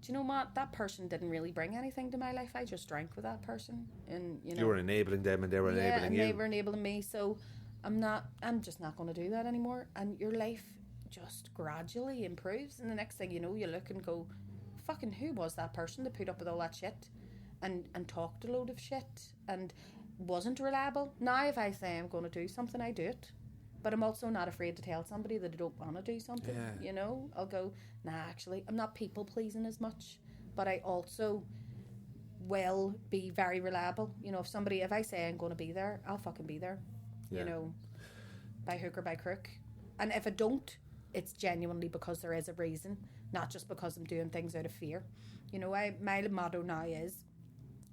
do you know what? That person didn't really bring anything to my life. I just drank with that person, and you know, you were enabling them, and they were enabling you. They were enabling me. So I'm just not going to do that anymore. And your life just gradually improves, and the next thing you know, you look and go, "Fucking who was that person that put up with all that shit, and talked a load of shit, and wasn't reliable?" Now, if I say I'm going to do something, I do it. But I'm also not afraid to tell somebody that I don't want to do something. Yeah. You know, I'll go, nah, actually, I'm not people pleasing as much, but I also will be very reliable. You know, if I say I'm going to be there, I'll fucking be there. Yeah. You know, by hook or by crook. And if I don't, it's genuinely because there is a reason, not just because I'm doing things out of fear. You know, my motto now is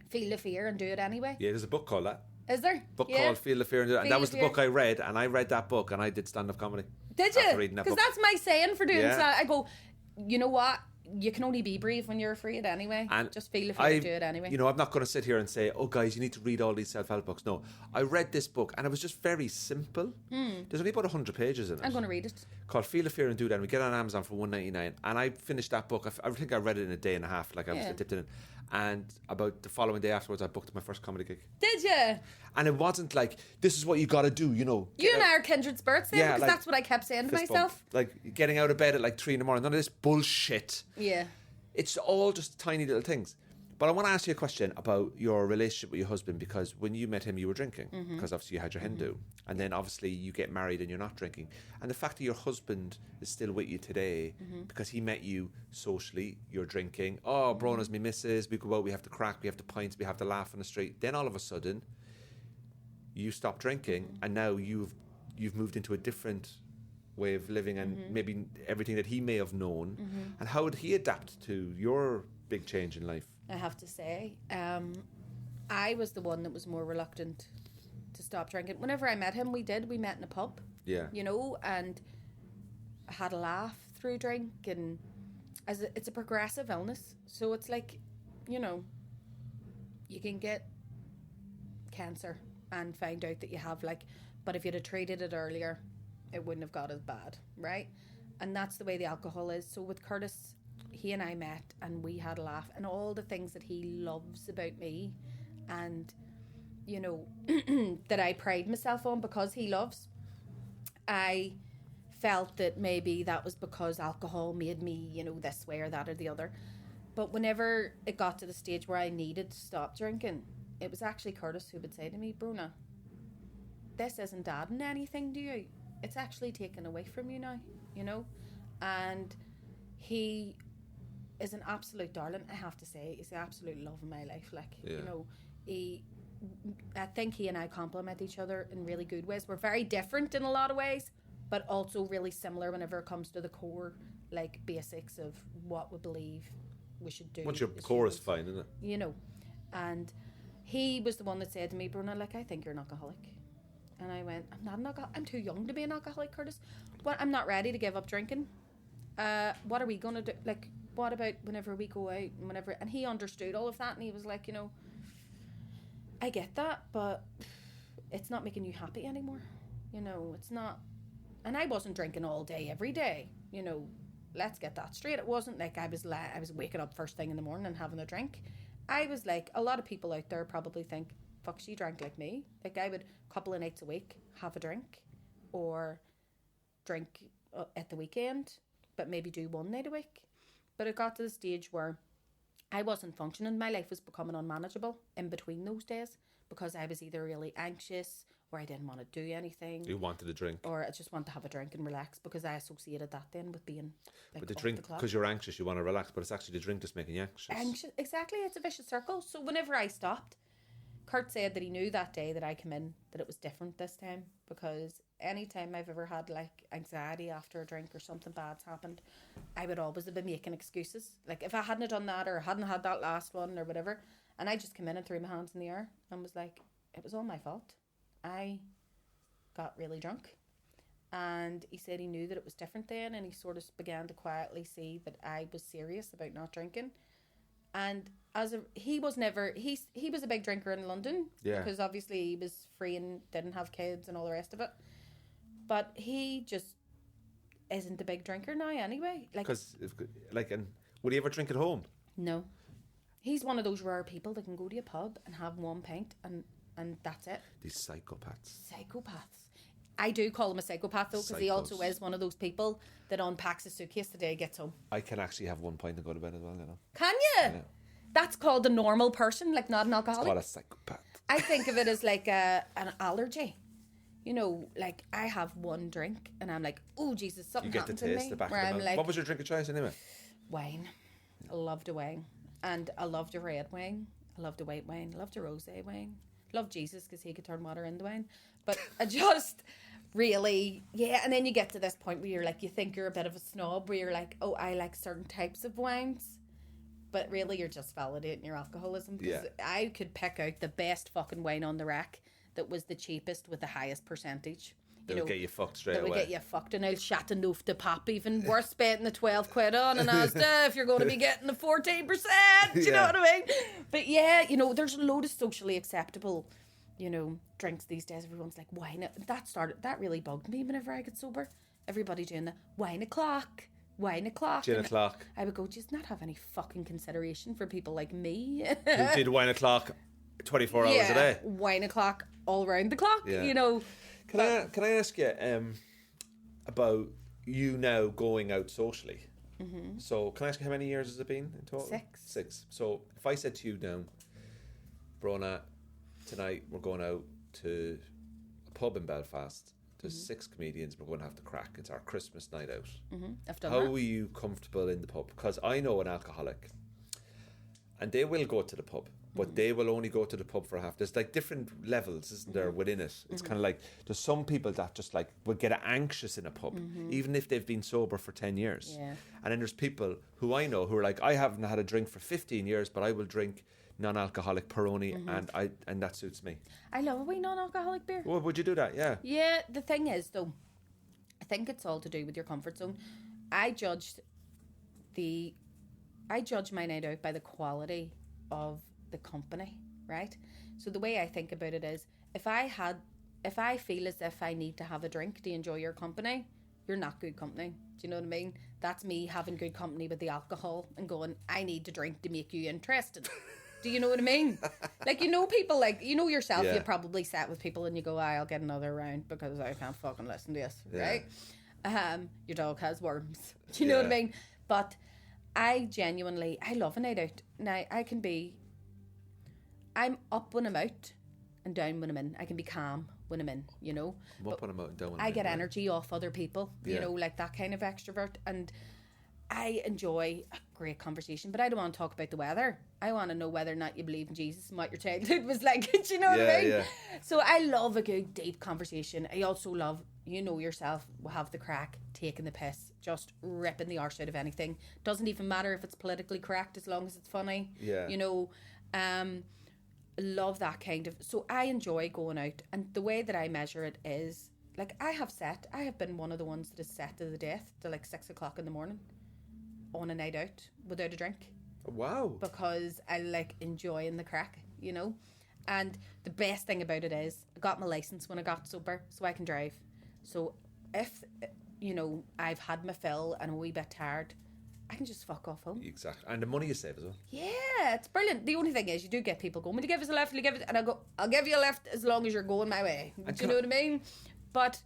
feel the fear and do it anyway. Yeah, there's a book called that. Is there? Book called Feel the Fear and Do It. And that was the book I read, and I read that book and I did stand-up comedy. Did you? Because that's my saying for doing so. I go, you know what? You can only be brave when you're afraid anyway. And just feel the fear and do it anyway. You know, I'm not going to sit here and say, oh guys, you need to read all these self-help books. No, I read this book and it was just very simple. There's only about 100 pages in it. I'm going to read it. Called Feel the Fear and Do It. And we get it on Amazon for $1.99. And I finished that book. I think I read it in a day and a half. Like I dipped it in. And about the following day afterwards, I booked my first comedy gig. Did you? And it wasn't like, this is what you got to do, you know. You and I are kindred spirits then, Yeah, because like, that's what I kept saying to fist myself. bump. Like getting out of bed at like 3 a.m. None of this bullshit. Yeah. It's all just tiny little things. But I want to ask you a question about your relationship with your husband, because when you met him, you were drinking, because obviously you had your Hindu. And then obviously you get married and you're not drinking. And the fact that your husband is still with you today, because he met you socially, you're drinking. Oh, Bronagh's me missus. We go out, we have the crack, we have the pints, we have the laugh on the street. Then all of a sudden, you stop drinking, and now you've moved into a different way of living, and maybe everything that he may have known. And how would he adapt to your big change in life? I have to say, I was the one that was more reluctant to stop drinking. Whenever I met him, we met in a pub. Yeah. You know, and had a laugh through drink, and it's a progressive illness. So it's like, you know, you can get cancer and find out that you have but if you'd have treated it earlier, it wouldn't have got as bad, right? And that's the way the alcohol is. So with Curtis, he and I met and we had a laugh, and all the things that he loves about me, and you know, that I pride myself on because he loves, I felt that maybe that was because alcohol made me, you know, this way or that or the other. But whenever it got to the stage where I needed to stop drinking, it was actually Curtis who would say to me, Bronagh, this isn't adding anything to you, it's actually taken away from you now, you know. And he is an absolute darling, I have to say. He's the absolute love of my life. You know, I think he and I complement each other in really good ways. We're very different in a lot of ways, but also really similar whenever it comes to the core, basics of what we believe we should do. Once your core is fine, isn't it? You know, and he was the one that said to me, Bronagh, I think you're an alcoholic. And I went, I'm not an alcoholic. I'm too young to be an alcoholic, Curtis. I'm not ready to give up drinking. What are we going to do? What about whenever we go out and he understood all of that, and he was like, you know, I get that, but it's not making you happy anymore. You know, it's not. And I wasn't drinking all day, every day. You know, let's get that straight. It wasn't like I was waking up first thing in the morning and having a drink. I was like, a lot of people out there probably think, fuck, she drank like me. I would a couple of nights a week have a drink, or drink at the weekend, but maybe do one night a week. But it got to the stage where I wasn't functioning. My life was becoming unmanageable in between those days, because I was either really anxious, or I didn't want to do anything. You wanted a drink. Or I just wanted to have a drink and relax, because I associated that then with being but the drink, because you're anxious, you want to relax, but it's actually the drink that's making you anxious. Exactly, it's a vicious circle. So whenever I stopped, Kurt said that he knew that day that I came in that it was different this time, because anytime I've ever had anxiety after a drink or something bad's happened, I would always have been making excuses. If I hadn't done that, or hadn't had that last one or whatever, and I just came in and threw my hands in the air and was like, it was all my fault. I got really drunk. And he said he knew that it was different then, and he sort of began to quietly see that I was serious about not drinking. And he was a big drinker in London, because obviously he was free and didn't have kids and all the rest of it. But he just isn't a big drinker now anyway. And would he ever drink at home? No. He's one of those rare people that can go to a pub and have one pint and that's it. These psychopaths. I do call him a psychopath though, because he also is one of those people that unpacks his suitcase the day he gets home. I can actually have one pint and go to bed as well, you know. Can you? Yeah. That's called a normal person, not an alcoholic. It's called a psychopath. I think of it as an allergy. You know, I have one drink and I'm like, oh Jesus, something happened to me. You get the taste, the back of the mouth. What was your drink of choice anyway? Wine. I loved a wine. And I loved a red wine. I loved a white wine. I loved a rosé wine. Loved Jesus because he could turn water into wine. But I just really, and then you get to this point where you're you think you're a bit of a snob, where you're like, oh, I like certain types of wines. But really you're just validating your alcoholism. Because I could pick out the best fucking wine on the rack that was the cheapest with the highest percentage. That would get you fucked straight away. That would get you fucked, and I'll shut enough to pop even worse betting the 12 quid on an Asda if you're going to be getting the 14%. Do you know what I mean? But there's a load of socially acceptable, drinks these days. Everyone's like, wine. That really bugged me whenever I get sober. Everybody doing the wine o'clock, wine o'clock. Gin and o'clock. I would go, just not have any fucking consideration for people like me. Who did wine o'clock 24 hours a day. Wine o'clock all round the clock, you know. Can I ask you about you now going out socially? Mm-hmm. So can I ask you how many years has it been in total? 6. So if I said to you now, Bronagh, tonight we're going out to a pub in Belfast. There's 6 comedians. We're going to have the crack. It's our Christmas night out. Mm-hmm. I've done How that. are you comfortable in the pub? Because I know an alcoholic, and they will go to the pub, but they will only go to the pub for half. There's like different levels, isn't there, within it? It's kind of like there's some people that just like will get anxious in a pub, even if they've been sober for 10 years. Yeah. And then there's people who I know who are like, I haven't had a drink for 15 years, but I will drink non-alcoholic Peroni, and that suits me. I love a wee non-alcoholic beer. Well, would you do that? Yeah. Yeah, the thing is, though, I think it's all to do with your comfort zone. I judge my night out by the quality of the company, right? So the way I think about it is, if I feel as if I need to have a drink to enjoy your company, you're not good company. Do you know what I mean? That's me having good company with the alcohol and going, I need to drink to make you interested. Do you know what I mean? Like, you know, people like, you know yourself, you probably sat with people and you go, I'll get another round because I can't fucking listen to this, right? Your dog has worms. Do you know what I mean? But I love a night out. Now, I'm up when I'm out and down when I'm in. I can be calm when I'm in, you know. I'm up when I'm out and down when I'm I in, get right? energy off other people, you know, like that kind of extrovert. And I enjoy a great conversation, but I don't want to talk about the weather. I want to know whether or not you believe in Jesus and what your childhood was like. Do you know what I mean? Yeah. So I love a good deep conversation. I also love, you know yourself, have the crack, taking the piss, just ripping the arse out of anything. Doesn't even matter if it's politically correct as long as it's funny. Yeah. You know, love that kind of. So I enjoy going out, and the way that I measure it is like I have been one of the ones that is set to the death to like 6 o'clock in the morning on a night out without a drink. Wow. Because I like enjoying the crack, you know. And the best thing about it is I got my license when I got sober, so I can drive. So if, you know, I've had my fill and I'm a wee bit tired, I can just fuck off home. Exactly. And the money you save as well. Yeah, it's brilliant. The only thing is you do get people going, will you give us a lift? Will you give us? And I go, I'll give you a lift as long as you're going my way. Do you know what I mean? But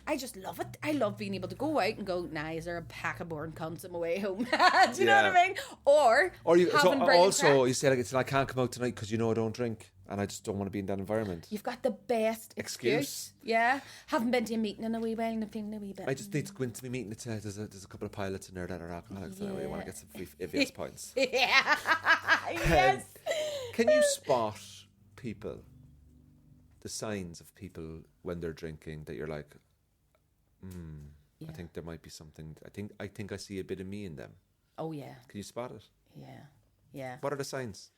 I just love it. I love being able to go out and go, nah, is there a pack of boring cunts on my way home? Do you know what I mean? Or you also you say like it's I can't come out tonight because you know I don't drink and I just don't want to be in that environment. You've got the best excuse. Yeah, haven't been to a meeting in a wee while and I'm feeling a wee bit. I just need to go into my meeting. There's a couple of pilots in there that are alcoholics and I want to get some free AVS points. Yeah. Yes. Can you spot people, the signs of people when they're drinking that you're like, I think there might be something. I think I see a bit of me in them. Oh yeah. Can you spot it? Yeah. What are the signs?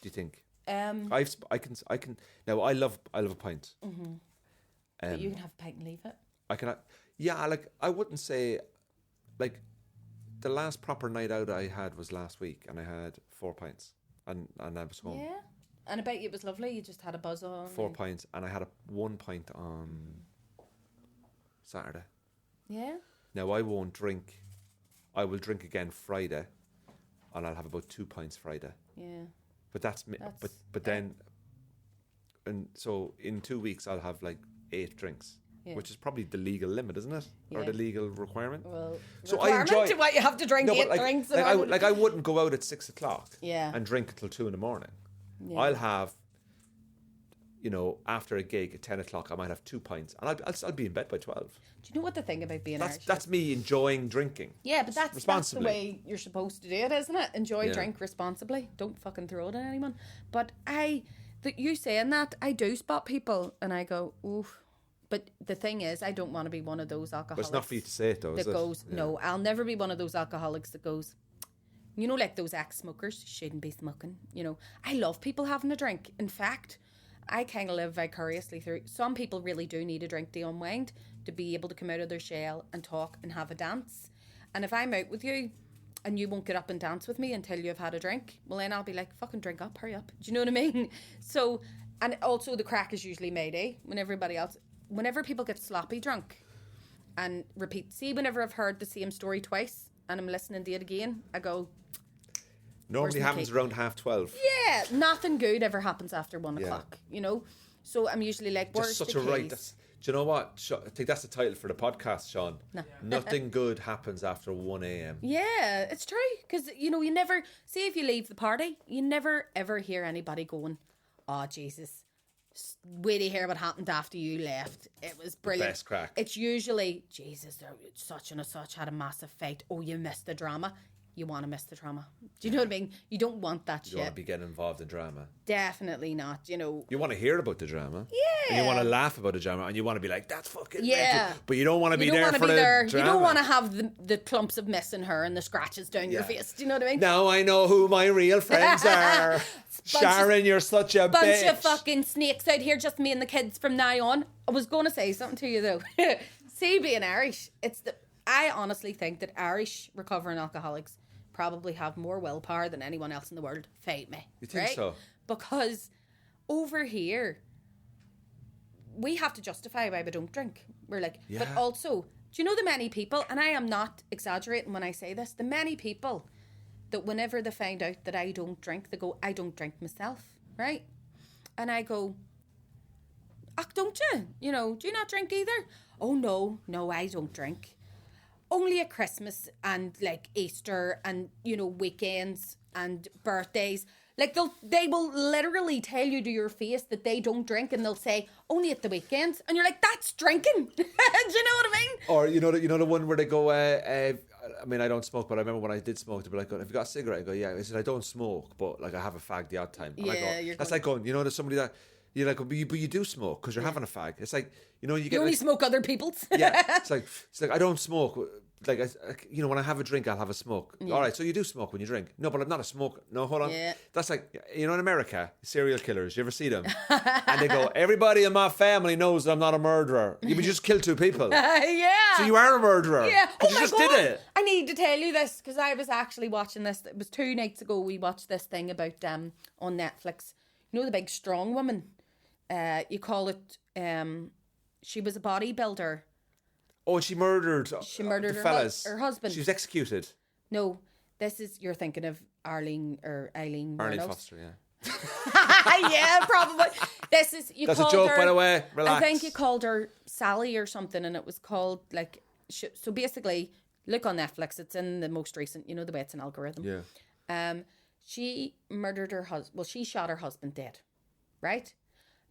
Do you think? I can. Now I love a pint. Mm-hmm. But you can have a pint and leave it. I can. Yeah, like I wouldn't say, like, the last proper night out I had was last week, and I had 4 pints, and I was home. Yeah. And I bet you it was lovely. You just had a buzz on. 4 pints, and I had 1 pint on Saturday. Yeah. Now I won't drink. I will drink again Friday, and I'll have about 2 pints Friday. Yeah. But that's me. But then, and so in 2 weeks I'll have like 8 drinks, which is probably the legal limit, isn't it, or the legal requirement? Well, so I enjoy to what you have to drink 8 drinks. I wouldn't go out at 6 o'clock. Yeah. And drink until 2 a.m. Yeah. I'll have, you know, after a gig at 10 o'clock, I might have 2 pints, and I'll be in bed by 12. Do you know what the thing about being Irish? That's me enjoying drinking. Yeah, but that's the way you're supposed to do it, isn't it? Enjoy, drink responsibly. Don't fucking throw it at anyone. But you saying that, I do spot people, and I go, oof. But the thing is, I don't want to be one of those alcoholics. But it's not for you to say it, though, is it? That goes, no, I'll never be one of those alcoholics that goes, you know, like those ex-smokers, shouldn't be smoking. You know, I love people having a drink. In fact, I kind of live vicariously through. Some people really do need a drink to unwind, to be able to come out of their shell and talk and have a dance. And if I'm out with you and you won't get up and dance with me until you've had a drink, well then I'll be like, fucking drink up, hurry up. Do you know what I mean? So, and also the crack is usually Mayday whenever people get sloppy drunk and repeat. See, whenever I've heard the same story twice, and I'm listening to it again, I go, Normally my happens key? around 12:30. yeah, nothing good ever happens after 1 Yeah. o'clock, you know? So I'm usually like, where's Just such the a right. keys? Do you know what? I think that's the title for the podcast, Sean. No. Nothing good happens after 1 a.m. Yeah, it's true. Because, you know, you never, see if you leave the party, you never ever hear anybody going, oh, Jesus, wait to hear what happened after you left. It was brilliant. Best crack. It's usually, Jesus, such and such had a massive fight. Oh, you missed the drama. You want to miss the drama. Do you know what I mean? You don't want that You shit. want to be getting involved in drama. Definitely not, you know. You want to hear about the drama. Yeah. And you want to laugh about the drama. And you want to be like, that's fucking Yeah. mental. But you don't want to be You don't there want to for be the there. drama. You don't want to have the clumps of missing her and the scratches down your Yeah. face. Do you know what I mean? Now I know who my real friends are. Sharon, you're such a Bunch bitch. of fucking snakes out here, just me and the kids from now on. I was going to say something to you though. See, being Irish, I honestly think that Irish recovering alcoholics probably have more willpower than anyone else in the world. Fight me. You think right? so? Because over here, we have to justify why we don't drink. We're like, but Yeah. also, do you know the many people, and I am not exaggerating when I say this, the many people that whenever they find out that I don't drink, they go, I don't drink myself, right? And I go, oh, don't you? You know, do you not drink either? Oh, no, I don't drink. Only at Christmas and like Easter and, you know, weekends and birthdays. Like they will literally tell you to your face that they don't drink, and they'll say only at the weekends, and you're like, that's drinking. Do you know what I mean? Or you know the one where they go, I mean, I don't smoke, but I remember when I did smoke, they'd be like, have you got a cigarette? I go, yeah. I said, I don't smoke, but like I have a fag the odd time. And I Yeah, go, you're that's going- like going, you know, there's somebody that you're like, but you do smoke because you're having a fag. It's like, you know, you get You only like, smoke other people's. yeah. It's like I don't smoke. Like you know, when I have a drink, I'll have a smoke. All right, so you do smoke when you drink. No, but I'm not a smoker. No, hold on. Yeah. That's like, you know, in America, serial killers. You ever see them? And they go, everybody in my family knows that I'm not a murderer. You just killed 2 people. Yeah. So you are a murderer. Yeah. But Oh you my just God. did it. I need to tell you this because I was actually watching this. It was 2 nights ago. We watched this thing about on Netflix. You know the big strong woman. You call it. She was a bodybuilder. Oh, and she murdered. She murdered the her fellas. her husband. She was executed. No, this is you're thinking of Eileen Arlene Wuornos. Foster, yeah. Yeah, probably. This is you. That's a called joke, her, by the way. Relax. I think you called her Sally or something, and it was called like. So basically, look on Netflix. It's in the most recent. You know the way it's an algorithm. Yeah. She murdered her husband. Well, she shot her husband dead. Right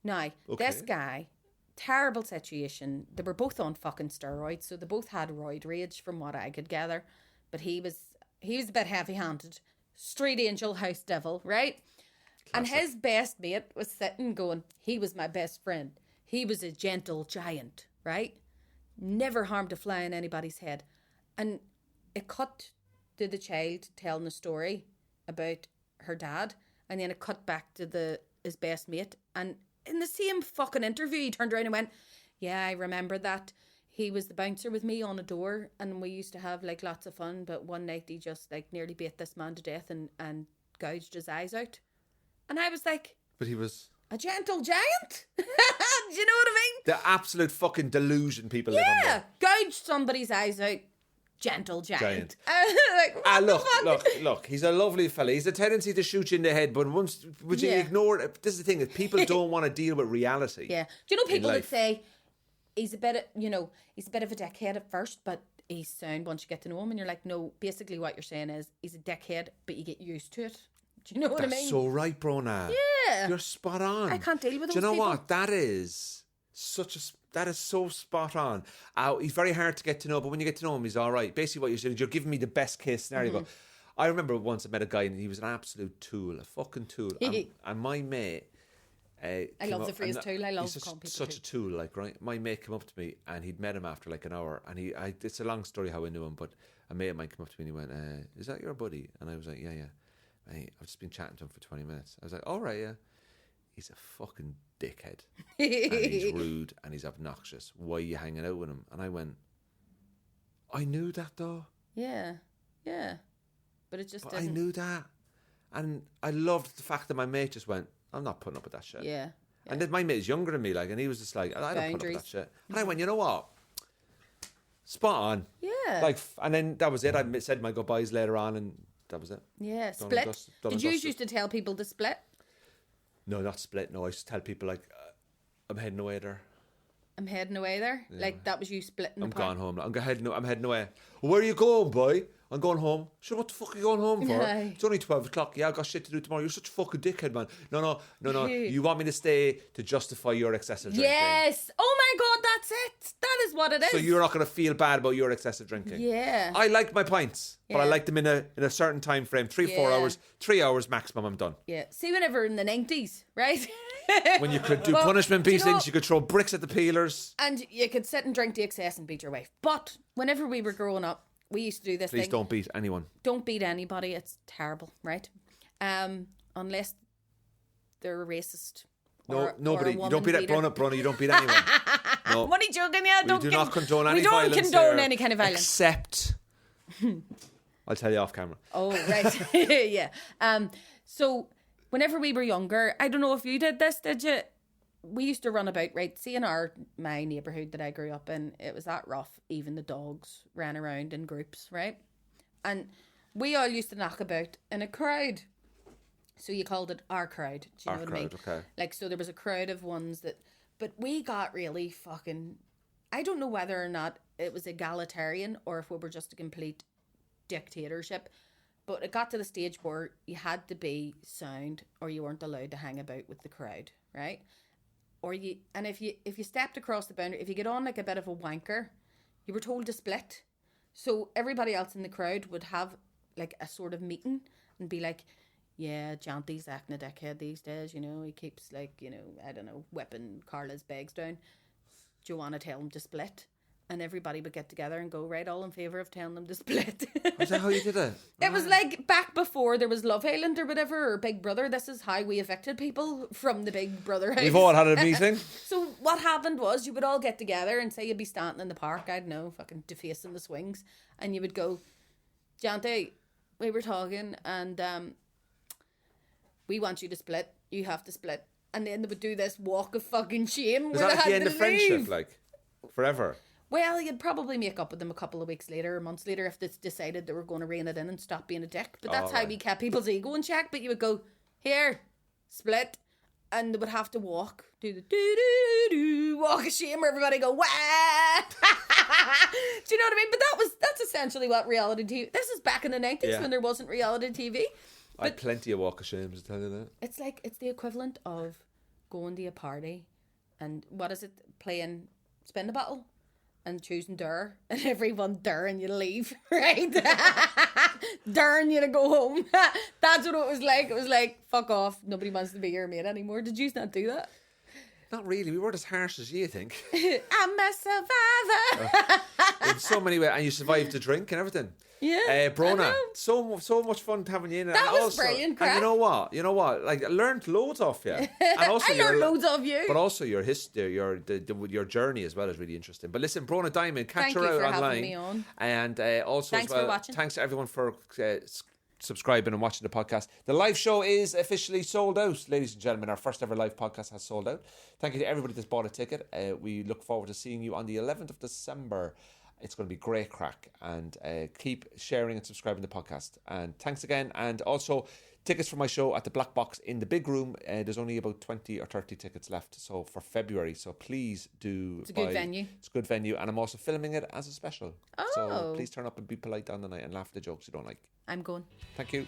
now, this Okay. guy. Terrible situation. They were both on fucking steroids, so they both had roid rage, from what I could gather. But he was a bit heavy-handed, street angel, house devil, right? And his best mate was sitting going, he was my best friend. He was a gentle giant, right? Never harmed a fly in anybody's head. And it cut to the child telling the story about her dad, and then it cut back to his best mate, and in the same fucking interview, he turned around and went, yeah, I remember that. He was the bouncer with me on a door, and we used to have like lots of fun, but one night he just like nearly beat this man to death and gouged his eyes out. And I was like, But he was a gentle giant? Do you know what I mean? the absolute fucking delusion people live Yeah, under. gouged somebody's eyes out. Gentle giant. Like, what the fuck? Look, he's a lovely fella. He's a tendency to shoot you in the head, but would you Yeah. ignore it? This is the thing, that people don't want to deal with reality. Yeah. Do you know people that life. say he's a bit of, he's a bit of a dickhead at first, but he's sound once you get to know him, and you're like, no, basically what you're saying is he's a dickhead, but you get used to it. Do you know what That's I mean? so right, Bronagh. Yeah. You're spot on. I can't deal with Do you those know people. what? That is so spot on. He's very hard to get to know, but when you get to know him, he's all right. Basically, what you're saying is you're giving me the best case scenario. Mm-hmm. But I remember once I met a guy and he was an absolute tool, a fucking tool. And my mate. I love the phrase tool. I love he's calling people such a tool, like, right? My mate came up to me and he'd met him after like an hour, and it's a long story how I knew him, but a mate of mine came up to me and he went, "Is that your buddy?" And I was like, "Yeah." Mate, I've just been chatting to him for 20 minutes. I was like, "All right, yeah." He's a fucking dickhead, and he's rude and he's obnoxious. Why are you hanging out with him? And I went, I knew that though. Yeah. But it just But I isn't. knew that, and I loved the fact that my mate just went, "I'm not putting up with that shit." Yeah. And then my mate is younger than me, like, and he was just like, "I don't put up with that Boundaries. shit." And I went, "You know what? Spot on. Yeah. Like, and then that was it. I said my goodbyes later on, and that was it. Yeah, Done and split. dusted, done Did and you dusted. used to tell people to split? No, not split. No, I used to tell people like, I'm heading away there. I'm heading away there. Yeah. Like that was you splitting. I'm apart. gone home. I'm heading away. Well, where are you going, boy? I'm going home. Sure, what the fuck are you going home for? Aye. It's only 12 o'clock. Yeah, I've got shit to do tomorrow. You're such a fucking dickhead, man. No. Ew. You want me to stay to justify your excessive drinking. Yes. Oh my God, that's it. That is what it is. So you're not going to feel bad about your excessive drinking. Yeah. I like my pints, but I Yeah. like them in a certain time frame. 4 Yeah. hours. 3 hours maximum, I'm done. Yeah. See, whenever in the 90s, right? When you could do Well, punishment do you beatings, know- you could throw bricks at the peelers. And you could sit and drink to excess and beat your wife. But whenever we were growing up, we used to do this Please thing. don't beat anyone. Don't beat anybody. It's terrible, right? Unless they're a racist. Or Nobody. a You woman don't beat it, beater. Brona. You don't beat anyone. No. I'm only joking, yeah. We do not condone any we don't violence condone here, any kind of violence. Except, I'll tell you off camera. Oh, right. Yeah. So whenever we were younger, I don't know if you did this, did you? We used to run about, right? See, in my neighbourhood that I grew up in, it was that rough. Even the dogs ran around in groups, right? And we all used to knock about in a crowd. So you called it our crowd. Do you Our know what I mean? crowd, okay. Like, so there was a crowd of ones that, but we got really fucking, I don't know whether or not it was egalitarian or if we were just a complete dictatorship. But it got to the stage where you had to be sound or you weren't allowed to hang about with the crowd, right? Or if you stepped across the boundary, if you get on like a bit of a wanker, you were told to split. So everybody else in the crowd would have like a sort of meeting and be like, yeah, Janty's acting a dickhead these days, you know, he keeps like, you know, I don't know, whipping Carla's bags down. Do you want to tell him to split? And everybody would get together and go, right, all in favour of telling them to split. Is that how you did it? It was like back before there was Love Island or whatever, or Big Brother. This is how we evicted people from the Big Brother house. We've all had a meeting. So what happened was you would all get together and say you'd be standing in the park, I don't know, fucking defacing the swings, and you would go, Janty, we were talking and we want you to split. You have to split. And then they would do this walk of fucking shame Is where that they at the had end to of friendship, leave. like forever? Well, you'd probably make up with them a couple of weeks later or months later if they decided they were going to rein it in and stop being a dick. But that's how right. we kept people's ego in check. But you would go, here, split. And they would have to walk, do the do-do-do, walk of shame where everybody go, wah! Do you know what I mean? But that's essentially what reality TV... This is back in the 90s Yeah. when there wasn't reality TV. I had plenty of walk of shame, to tell you that. It's the equivalent of going to a party and, what is it, playing spin the bottle? And choosing Dur, and everyone Dur and you leave, right? Dur and you to go home. That's what it was like. It was like, fuck off, nobody wants to be your mate anymore. Did you not do that? Not really. We weren't as harsh as you think. I'm a survivor. In so many ways, and you survived the drink and everything. Yeah, I Brona, know. so much fun having you in. That And was also, brilliant, And crack. you know what? Like I learned loads off you. And also I learned loads of you. But also your history, your journey as well is really interesting. But listen, Brona Diamond, catch Thank her you out for online. having me on. And also Thanks as well, for watching. thanks to everyone for subscribing and watching the podcast. The live show is officially sold out, ladies and gentlemen. Our first ever live podcast has sold out. Thank you to everybody that's bought a ticket. We look forward to seeing you on the 11th of December. It's going to be great crack, and keep sharing and subscribing to the podcast. And thanks again. And also, tickets for my show at the Black Box in the big room. There's only about 20 or 30 tickets left. So for February, so please do. It's a good venue. It's a good venue, and I'm also filming it as a special. So Oh. please turn up and be polite down the night and laugh at the jokes you don't like. I'm going. Thank you.